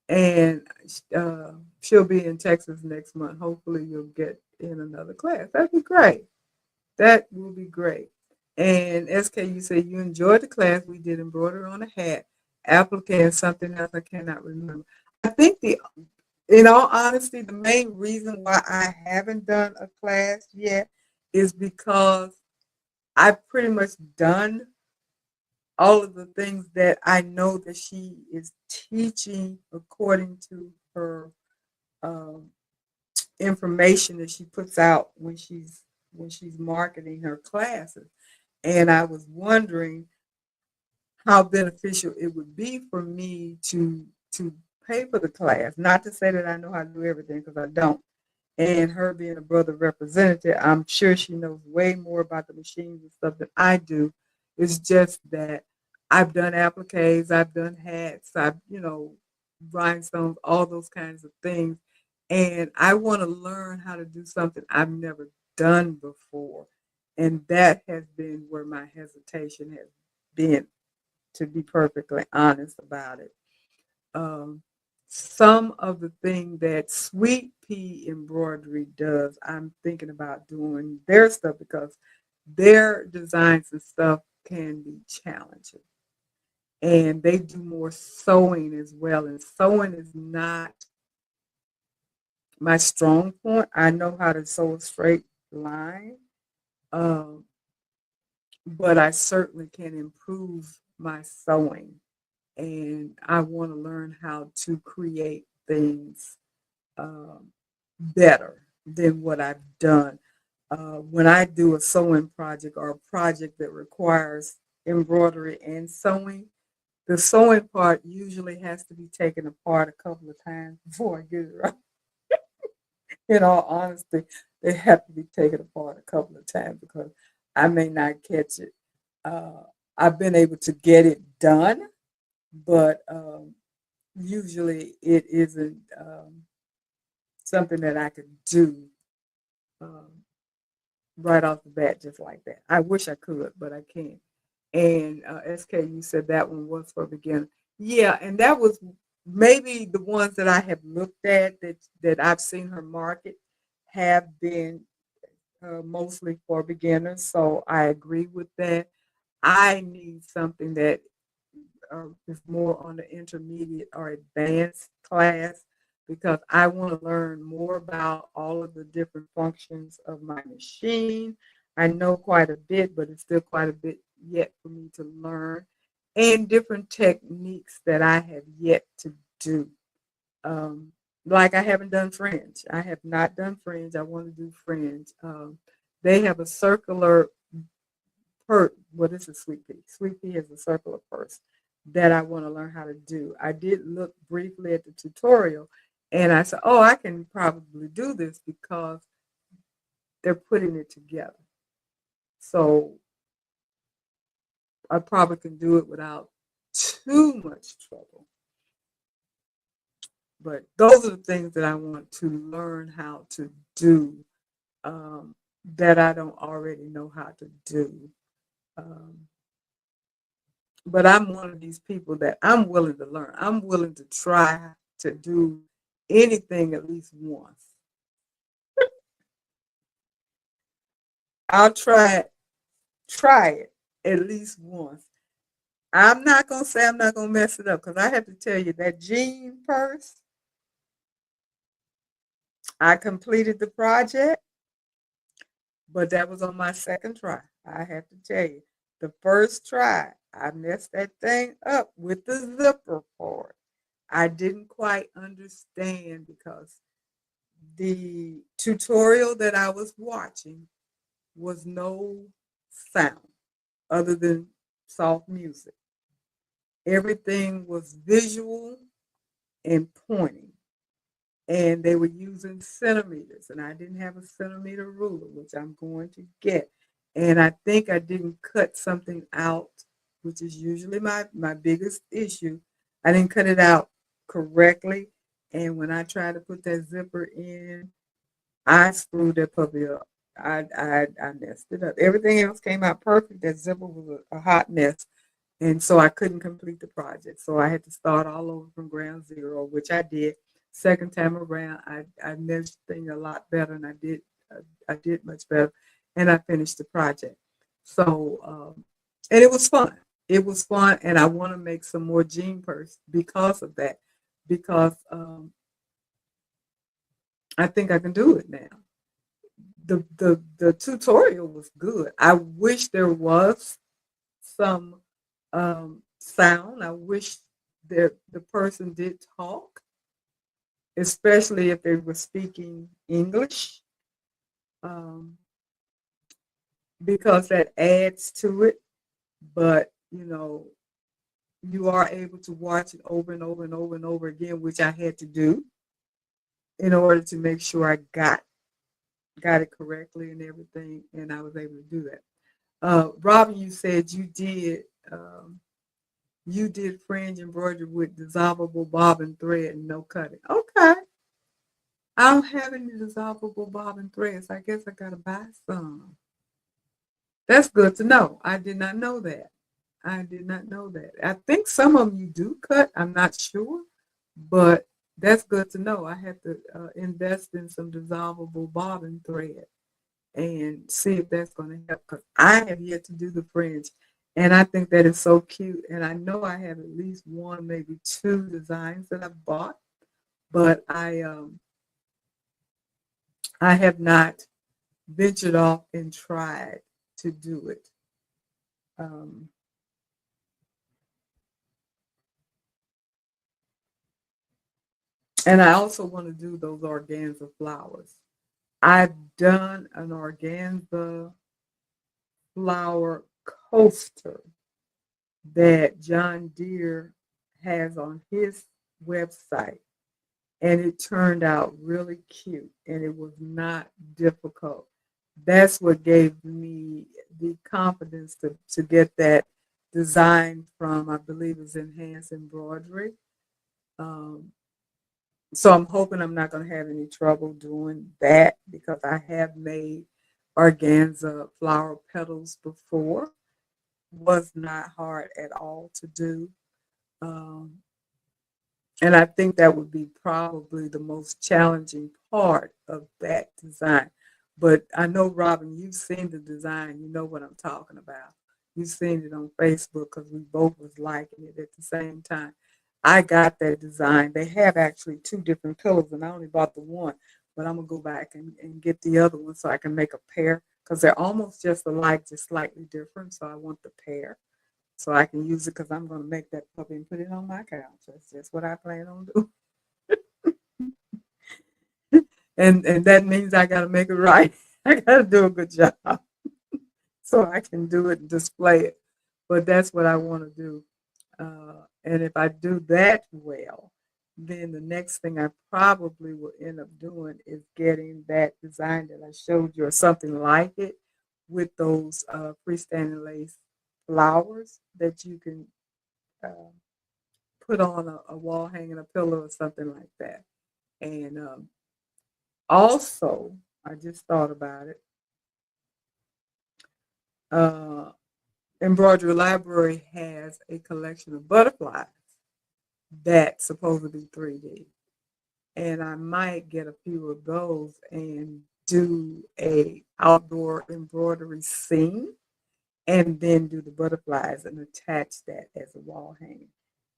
And uh, she'll be in Texas next month. Hopefully, you'll get in another class. That'd be great. That will be great. And SK, you say you enjoyed the class. We did embroidery on a hat, applique, and something else I cannot remember. I think in all honesty, the main reason why I haven't done a class yet is because I've pretty much done all of the things that I know that she is teaching according to her um, information that she puts out when she's marketing her classes. And I was wondering how beneficial it would be for me to pay for the class. Not to say that I know how to do everything because I don't. And her being a brother representative, I'm sure she knows way more about the machines and stuff than I do. It's just that I've done appliques, I've done hats, I've, rhinestones, all those kinds of things. And I want to learn how to do something I've never done before. And that has been where my hesitation has been, to be perfectly honest about it. um, some of the thing that Sweet Pea Embroidery does, I'm thinking about doing their stuff because their designs and stuff can be challenging. And they do more sewing as well. And sewing is not my strong point. I know how to sew a straight line, um, but I certainly can improve my sewing. And I want to learn how to create things um, better than what I've done. When I do a sewing project or a project that requires embroidery and sewing, the sewing part usually has to be taken apart a couple of times before I get it right. In all honesty, they have to be taken apart a couple of times because I may not catch it. Uh, I've been able to get it done, but usually it isn't something that I could do um, right off the bat just like that. I wish I could, but I can't. And SK, you said that one was for beginner. Yeah, and that was maybe the ones that I have looked at that I've seen her market have been mostly for beginners. So I agree with that. I need something that is more on the intermediate or advanced class because I want to learn more about all of the different functions of my machine. I know quite a bit, but it's still quite a bit yet for me to learn, and different techniques that I have yet to do. Um, like I haven't done fringe. I have not done fringe. I want to do fringe. They have a circular what is a sweet pea? Sweet pea is a circular purse that I want to learn how to do. I did look briefly at the tutorial and I said, oh, I can probably do this because they're putting it together. So I probably can do it without too much trouble. But those are the things that I want to learn how to do um, that I don't already know how to do. Um, but I'm one of these people that I'm willing to learn. I'm willing to try to do anything at least once. I'll try it at least once. I'm not gonna say I'm not gonna mess it up because I have to tell you that jean purse, I completed the project, but that was on my second try. I have to tell you, the first try, I messed that thing up with the zipper part. I didn't quite understand because the tutorial that I was watching was no sound other than soft music. Everything was visual and pointing, and they were using centimeters, and I didn't have a centimeter ruler, which I'm going to get. And I think I didn't cut something out, which is usually my biggest issue. I didn't cut it out correctly, and when I tried to put that zipper in, I screwed that puppy up. I messed it up. Everything else came out perfect. That zipper was a hot mess. And so I couldn't complete the project. So I had to start all over from ground zero, which I did. Second time around, I measured things a lot better, and I did much better, and I finished the project. So and it was fun. It was fun, and I want to make some more jean purse because of that, because I think I can do it now. The tutorial was good. I wish there was some sound. I wish that the person did talk, especially if they were speaking English, um, because that adds to it. But you are able to watch it over and over and over and over again, which I had to do in order to make sure I got it correctly and everything, and I was able to do that. Robin, you said um, you did fringe embroidery with dissolvable bobbin thread and no cutting. Okay. I don't have any dissolvable bobbin threads. I guess I gotta buy some. That's good to know. I did not know that. I did not know that. I think some of them you do cut. I'm not sure, but that's good to know. I have to invest in some dissolvable bobbin thread and see if that's going to help, because I have yet to do the fringe, and I think that is so cute. And I know I have at least one, maybe two designs that I've bought, but I have not ventured off and tried to do it. Um, and I also want to do those organza flowers. I've done an organza flower coaster that John Deere has on his website, and it turned out really cute, and it was not difficult. That's what gave me the confidence to get that design from, I believe it's Enhanced Embroidery. Um, so I'm hoping I'm not going to have any trouble doing that, because I have made organza flower petals before. Was not hard at all to do. Um, and I think that would be probably the most challenging part of that design. But I know, Robin, you've seen the design. You know what I'm talking about. You've seen it on Facebook because we both was liking it at the same time. I got that design. They have actually two different pillows, and I only bought the one. But I'm going to go back and get the other one so I can make a pair, because they're almost just alike, just slightly different. So I want the pair so I can use it, because I'm going to make that puppy and put it on my couch. That's just what I plan on doing. And that means I got to make it right. I got to do a good job so I can do it and display it. But that's what I want to do. And if I do that well, then the next thing I probably will end up doing is getting that design that I showed you, or something like it, with those freestanding lace flowers that you can uh, put on a wall hanging, a pillow, or something like that. And also, I just thought about it. Uh, Embroidery Library has a collection of butterflies that's supposed to be 3D. And I might get a few of those and do a outdoor embroidery scene, and then do the butterflies and attach that as a wall hanging.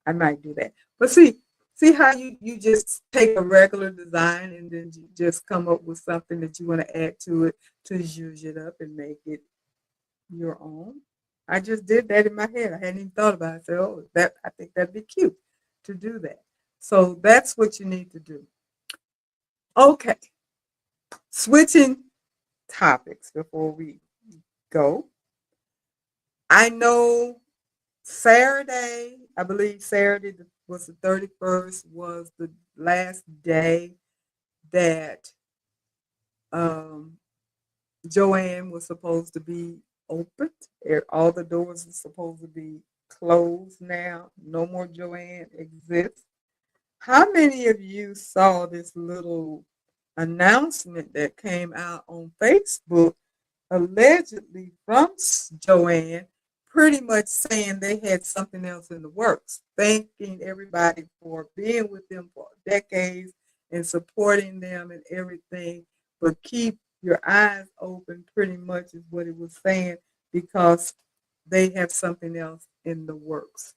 I might do that. But see, See how you just take a regular design and then you just come up with something that you want to add to it to zhuzh it up and make it your own. I just did that in my head. I hadn't even thought about it. I said, oh, that I think that'd be cute to do that. So that's what you need to do. Okay, switching topics before we go. I know Saturday, I believe Saturday was the 31st, was the last day that um, Joanne was supposed to be opened. All the doors are supposed to be closed now. No more Joanne exists. How many of you saw this little announcement that came out on Facebook allegedly from Joanne, pretty much saying they had something else in the works, thanking everybody for being with them for decades and supporting them and everything, but keep your eyes open, pretty much is what it was saying, because they have something else in the works.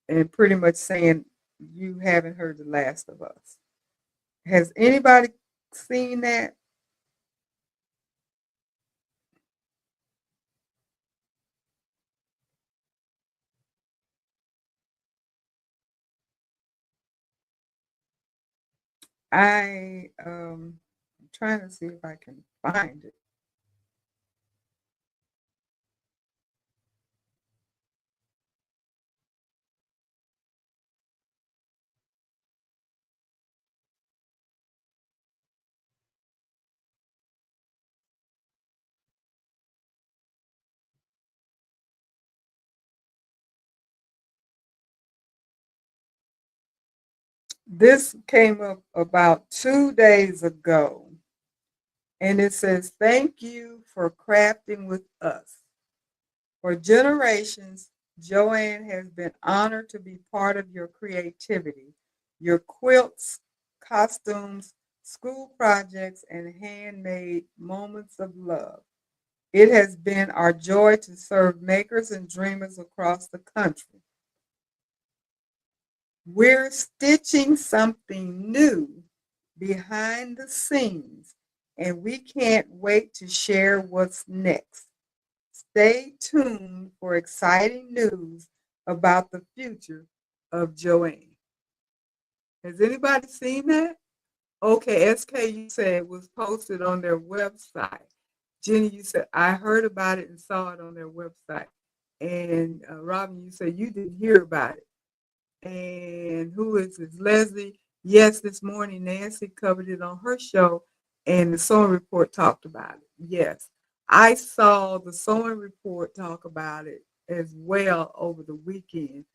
And pretty much saying you haven't heard the last of us. Has anybody seen that? I'm trying to see if I can find it. This came up about 2 days ago, and it says, "Thank you for crafting with us. For generations, Joanne has been honored to be part of your creativity, your quilts, costumes, school projects, and handmade moments of love. It has been our joy to serve makers and dreamers across the country. We're stitching something new behind the scenes, and we can't wait to share what's next. Stay tuned for exciting news about the future of Joanne." Has anybody seen that? Okay, SK, you said it was posted on their website. Jenny, you said, I heard about it and saw it on their website. And Robin, you said you didn't hear about it. And who is this? Leslie. Yes, this morning Nancy covered it on her show, and the sewing report talked about it. Yes, I saw the sewing report talk about it as well over the weekend,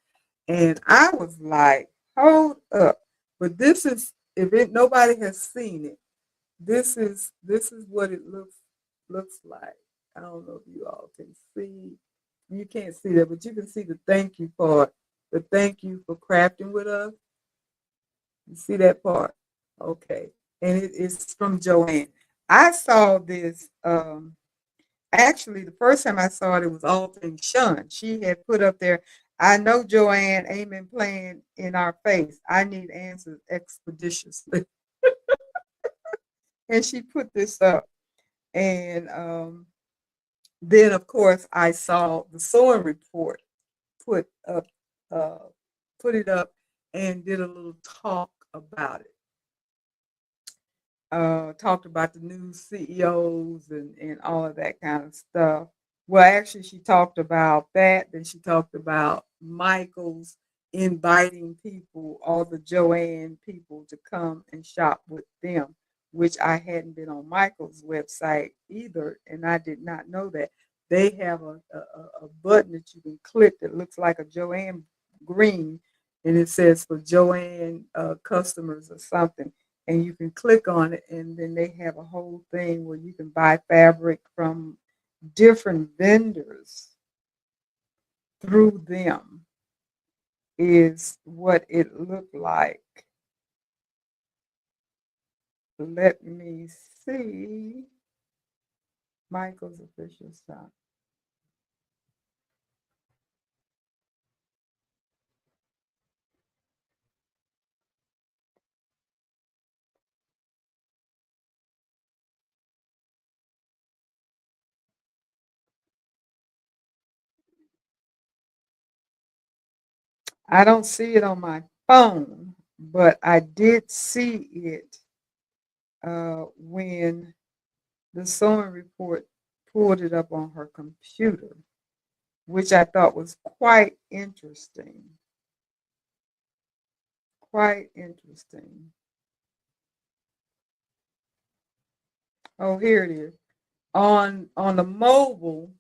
and I was like, "Hold up!" But this is, if it nobody has seen it, this is what it looks like. I don't know if you all can see. You can't see that, but you can see the thank you part. The thank you for crafting with us. You see that part? Okay. And it is from Joanne. I saw this actually the first time I saw it, it was All Things Shun. She had put up there, "I know Joanne ain't been playing in our face. I need answers expeditiously." And she put this up. And then of course I saw the sewing report put up uh, put it up and did a little talk about it. Talked about the new CEOs and all of that kind of stuff. Well, actually, she talked about that. Then she talked about Michael's inviting people, all the Joanne people, to come and shop with them, which I hadn't been on Michael's website either, and I did not know that. They have a button that you can click that looks like a Joanne green, and it says for Joanne customers or something, and you can click on it, and then they have a whole thing where you can buy fabric from different vendors through them, is what it looked like. Let me see. Michael's official shop. I don't see it on my phone, but I did see it when the sewing report pulled it up on her computer, which I thought was quite interesting. Quite interesting. Oh, here it is. On the mobile,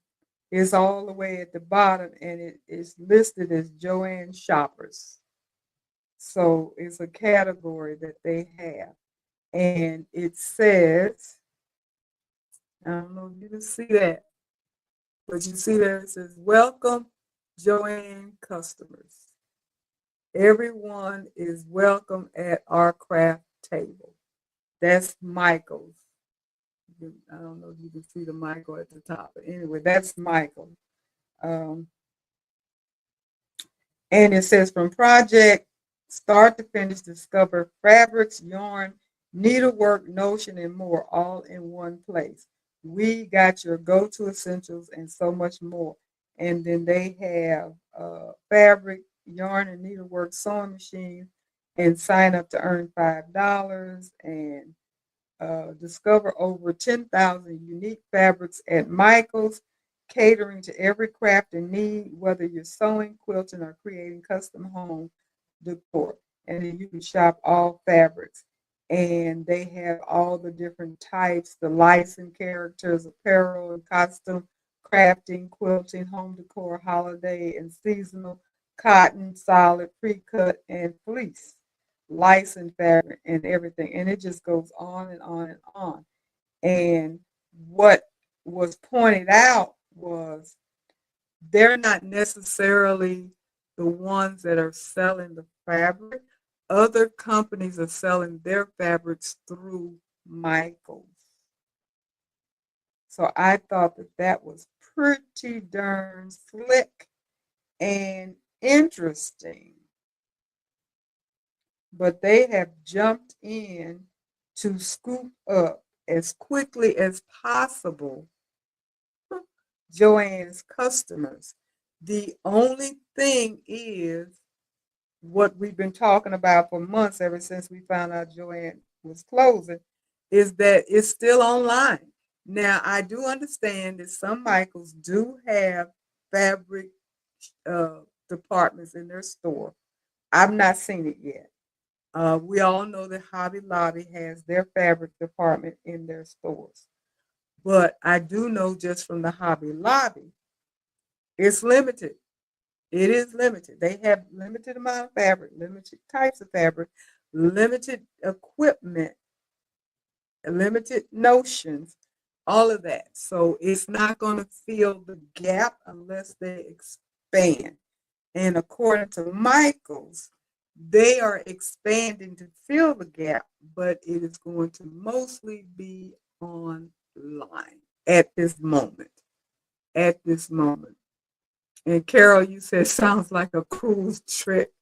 it's all the way at the bottom, and it is listed as Joanne Shoppers. So it's a category that they have, and it says, I don't know if you can see that, but you see there it says, "Welcome, Joanne customers. Everyone is welcome at our craft table." That's Michael's. I don't know if you can see the Michael at the top, but anyway, that's Michael. Um, and it says, from project start to finish, discover fabrics, yarn, needlework, notion, and more all in one place. We got your go-to essentials and so much more. And then they have fabric, yarn, and needlework sewing machine, and sign up to earn $5, and discover over 10,000 unique fabrics at Michael's, catering to every craft and need, whether you're sewing, quilting, or creating custom home decor. And then you can shop all fabrics. And they have all the different types, the licensed characters, apparel and costume, crafting, quilting, home decor, holiday and seasonal, cotton, solid, pre-cut, and fleece, licensed fabric and everything. And it just goes on and on and on. And what was pointed out was they're not necessarily the ones that are selling the fabric. Other companies are selling their fabrics through Michaels. So I thought that that was pretty darn slick and interesting. But they have jumped in to scoop up as quickly as possible Joanne's customers. The only thing is what we've been talking about for months, ever since we found out Joanne was closing, is that it's still online. Now, I do understand that some Michaels do have fabric departments in their store. I've not seen it yet. We all know that Hobby Lobby has their fabric department in their stores. But I do know just from the Hobby Lobby, it's limited. It is limited. They have limited amount of fabric, limited types of fabric, limited equipment, limited notions, all of that. So it's not going to fill the gap unless they expand. And according to Michaels, they are expanding to fill the gap, but it is going to mostly be online at this moment. At this moment. And Carol, you said sounds like a cruise trip.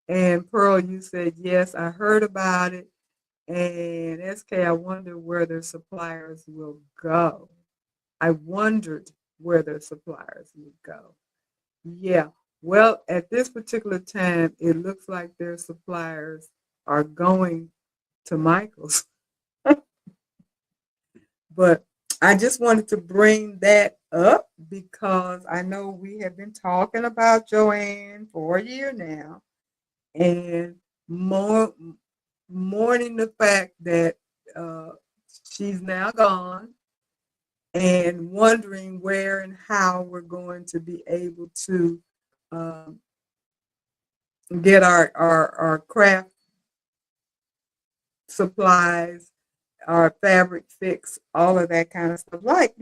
And Pearl, you said, yes, I heard about it. And SK, I wonder where their suppliers will go. I wondered where their suppliers would go. Yeah. Well, at this particular time, it looks like their suppliers are going to Michael's. But I just wanted to bring that up because I know we have been talking about Joanne for a year now, and more mourning the fact that uh, she's now gone, and wondering where and how we're going to be able to um, get our craft supplies, our fabric fix, all of that kind of stuff. Like,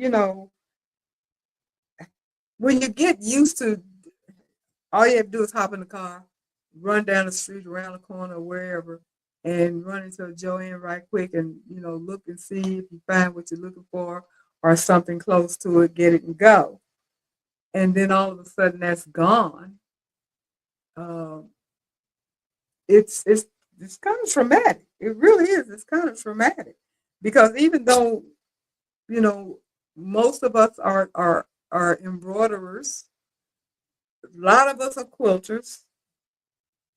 when you get used to, all you have to do is hop in the car, run down the street, around the corner, or wherever, and run into a Joanne right quick, and look and see if you find what you're looking for or something close to it, get it and go. And then all of a sudden that's gone. Um, it's kind of traumatic. It really is. It's kind of traumatic because even though you know most of us are embroiderers, a lot of us are quilters,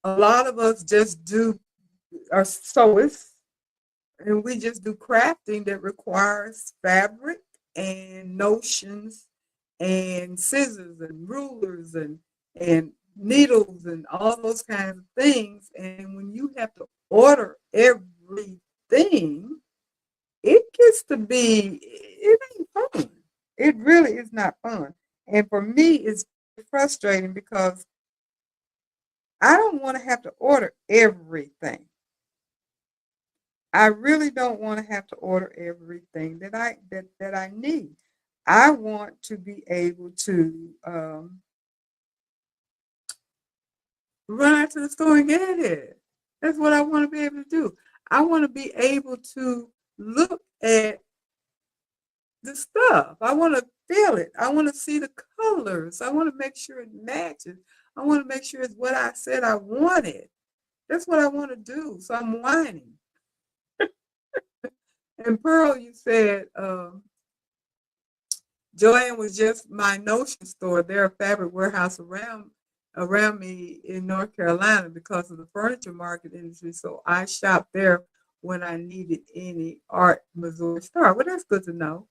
A lot of us just do our sewists, and we just do crafting that requires fabric and notions and scissors and rulers and needles and all those kinds of things. And when you have to order everything, it gets to be, it ain't fun. It really is not fun. And for me, it's frustrating because I don't want to have to order everything. I really don't want to have to order everything that I need. I want to be able to run out to the store and get it. That's what I want to be able to do. I want to be able to look at the stuff. I want to feel it. I want to see the colors. I want to make sure it matches. I want to make sure it's what I said I wanted. That's what I want to do. So I'm whining. And Pearl, you said Joanne was just my notion store. They're a fabric warehouse around me in North Carolina because of the furniture market industry. So I shopped there when I needed any art Missouri Star. Well, that's good to know.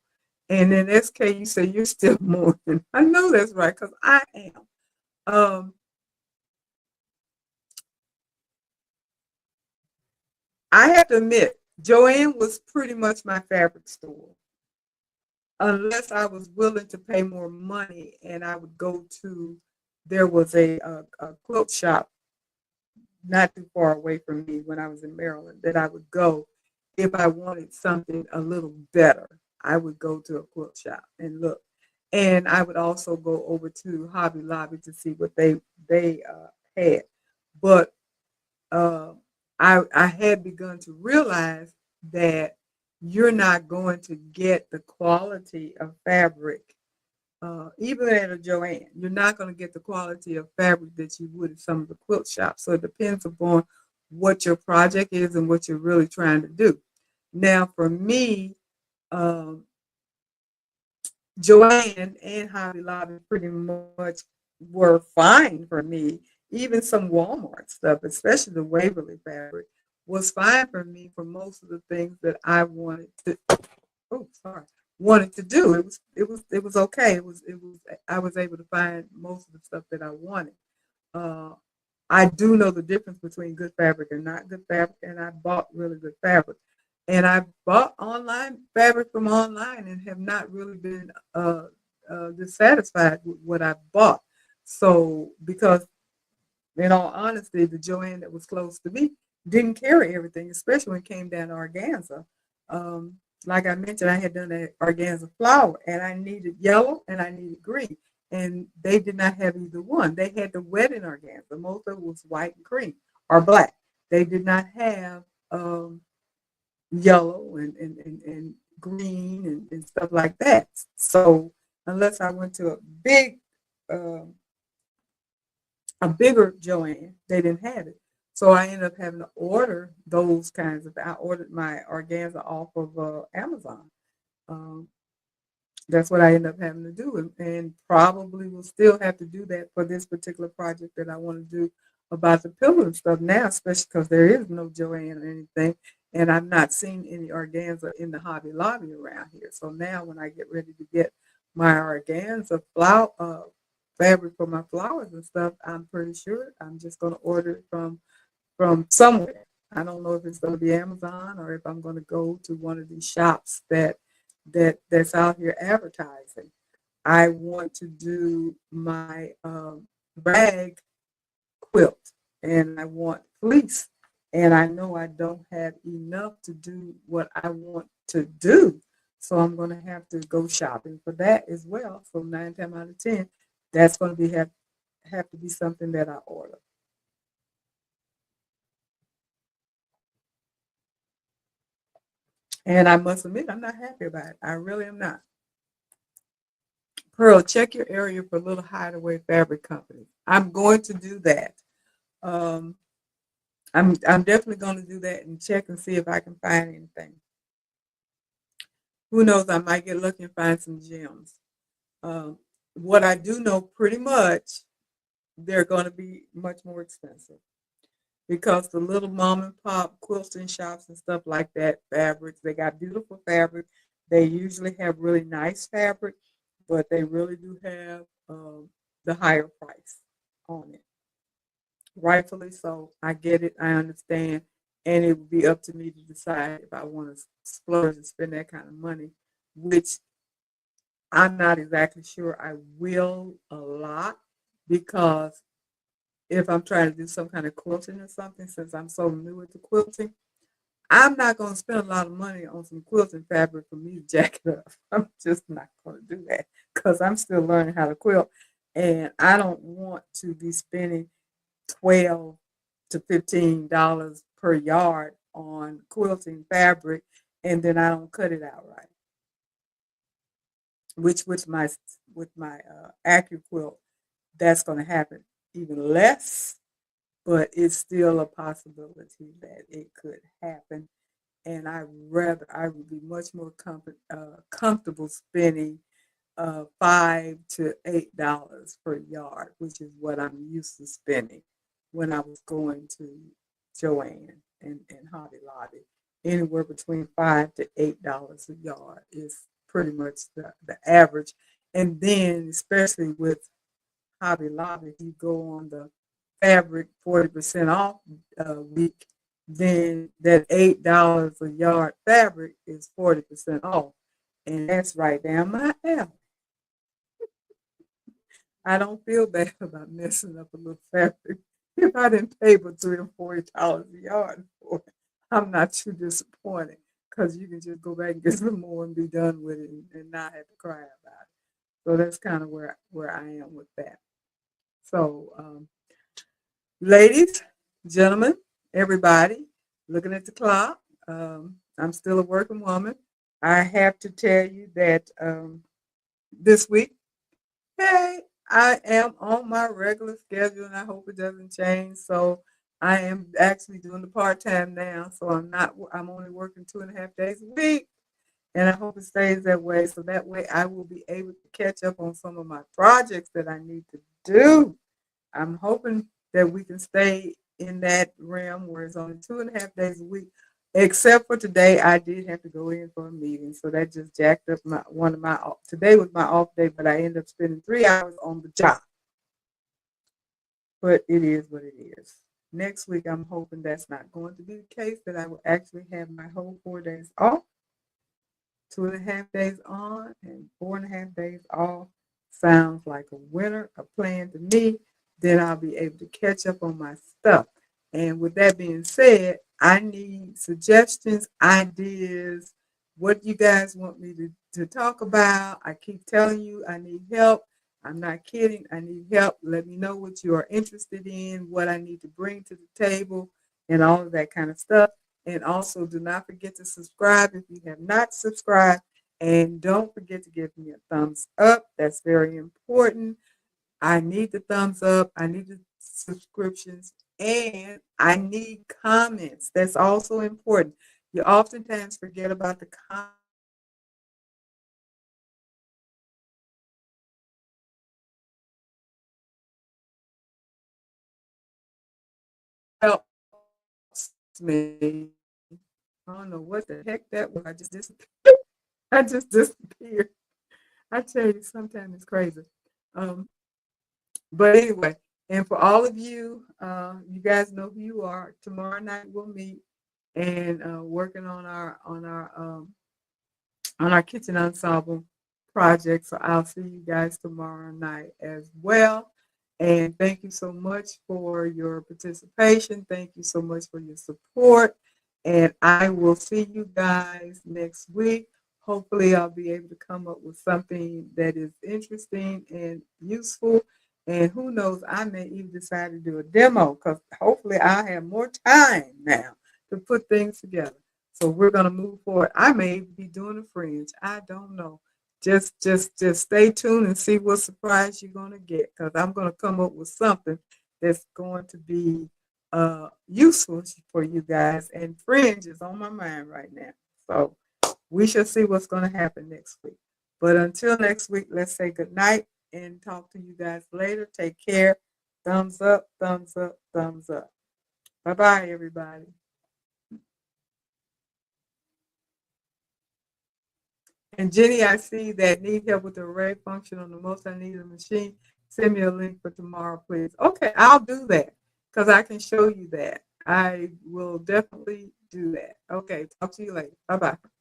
And then SK, you say you're still mourning. I know that's right because I am. I have to admit, Joanne was pretty much my fabric store, unless I was willing to pay more money and I would go to, there was a quilt shop not too far away from me when I was in Maryland that I would go if I wanted something a little better. I would go to a quilt shop and look. And I would also go over to Hobby Lobby to see what they had. But uh, I had begun to realize that you're not going to get the quality of fabric, even at a Joanne. You're not going to get the quality of fabric that you would at some of the quilt shops. So it depends upon what your project is and what you're really trying to do. Now, for me, um, Joanne and Hobby Lobby pretty much were fine for me. Even some Walmart stuff, especially the Waverly fabric, was fine for me for most of the things that I wanted to. Oh, sorry, wanted to do. It was okay. It was. I was able to find most of the stuff that I wanted. Uh, I do know the difference between good fabric and not good fabric, and I bought really good fabric. And I bought online fabric from online and have not really been dissatisfied with what I bought. So, because in all honesty, the Joanne that was close to me didn't carry everything, especially when it came down to organza. Um, like I mentioned, I had done an organza flower, and I needed yellow and I needed green, and they did not have either one. They had the wedding organza. Most of it was white and cream or black. They did not have yellow and green and stuff like that. So unless I went to uh, a bigger Joanne, they didn't have it. So I ended up having to order those kinds of. I ordered my organza off of Amazon. Um, that's what I ended up having to do, and probably will still have to do that for this particular project that I want to do about the pillow and stuff now, especially because there is no Joanne or anything, and I've not seen any organza in the Hobby Lobby around here. So now, when I get ready to get my organza flower fabric for my flowers and stuff, I'm pretty sure I'm just going to order it from somewhere. I don't know if it's going to be Amazon or if I'm going to go to one of these shops that's out here advertising. I want to do my rag quilt, and I want fleece, and I know I don't have enough to do what I want to do. So I'm going to have to go shopping for that as well. So 9 times out of 10, that's going to have to be something that I order. And I must admit, I'm not happy about it. I really am not. Pearl, check your area for little hideaway fabric companies. I'm going to do that. Um, I'm definitely going to do that and check and see if I can find anything. Who knows? I might get lucky and find some gems. Um, what I do know pretty much, they're going to be much more expensive. because the little mom and pop quilting shops and stuff like that, fabrics, they got beautiful fabric. They usually have really nice fabric, but they really do have the higher price on it. Rightfully so. I get it. I understand. And it would be up to me to decide if I want to splurge and spend that kind of money, which I'm not exactly sure I will a lot, because if I'm trying to do some kind of quilting or something, since I'm so new into quilting, I'm not going to spend a lot of money on some quilting fabric for me to jack it up. I'm just not going to do that because I'm still learning how to quilt. And I don't want to be spending 12 to $15 per yard on quilting fabric, and then I don't cut it out right. Which with my AccuQuilt, that's going to happen even less, but it's still a possibility that it could happen. And I would be much more comfortable spending $5 to $8 per yard, which is what I'm used to spending when I was going to Joann and Hobby Lobby. Anywhere between $5 to $8 a yard is pretty much the average. And then, especially with Hobby Lobby, if you go on the fabric 40% off week, then that $8 a yard fabric is 40% off. And that's right down my alley. I don't feel bad about messing up a little fabric. If I didn't pay but $30 or $40 a yard for it, I'm not too disappointed, because you can just go back and get some more and be done with it, and not have to cry about it. So that's kind of where I am with that. So, ladies, gentlemen, everybody, looking at the clock, I'm still a working woman. I have to tell you that this week, hey, I am on my regular schedule, and I hope it doesn't change. So I am actually doing the part time now. So I'm only working 2.5 days a week, and I hope it stays that way. So that way I will be able to catch up on some of my projects that I need to do. I'm hoping that we can stay in that realm where it's only 2.5 days a week. Except for today, I did have to go in for a meeting, so that just jacked up my one of my. Today was my off day, but I ended up spending 3 hours on the job. But it is what it is. Next week, I'm hoping that's not going to be the case. That I will actually have my whole 4 days off, 2.5 days on, and 4.5 days off. Sounds like a winner, a plan to me. Then I'll be able to catch up on my stuff. And with that being said, I need suggestions, ideas, what you guys want me to talk about. I keep telling you I need help. I'm not kidding. I need help. Let me know what you are interested in, what I need to bring to the table, and all of that kind of stuff. And also, do not forget to subscribe if you have not subscribed. And don't forget to give me a thumbs up. That's very important. I need the thumbs up. I need the subscriptions. And I need comments. That's also important. You oftentimes forget about the comments. Helps me. I don't know what the heck that was. I just disappeared. I just disappeared. I tell you, sometimes it's crazy. Um, But anyway, and for all of you, you guys know who you are. Tomorrow night we'll meet and working on our kitchen ensemble project. So I'll see you guys tomorrow night as well. And thank you so much for your participation. Thank you so much for your support. And I will see you guys next week. Hopefully, I'll be able to come up with something that is interesting and useful. And who knows, I may even decide to do a demo, because hopefully I have more time now to put things together. So we're gonna move forward. I may be doing a fringe. I don't know. Just stay tuned and see what surprise you're gonna get, because I'm gonna come up with something that's going to be useful for you guys. And fringe is on my mind right now. So we shall see what's gonna happen next week. But until next week, let's say good night and talk to you guys later. Take care. Thumbs up, thumbs up, thumbs up. Bye-bye, everybody. And Jenny, I see that need help with the array function on the most I need a machine. Send me a link for tomorrow, please. Okay, I'll do that because I can show you that. I will definitely do that. Okay, talk to you later. Bye-bye.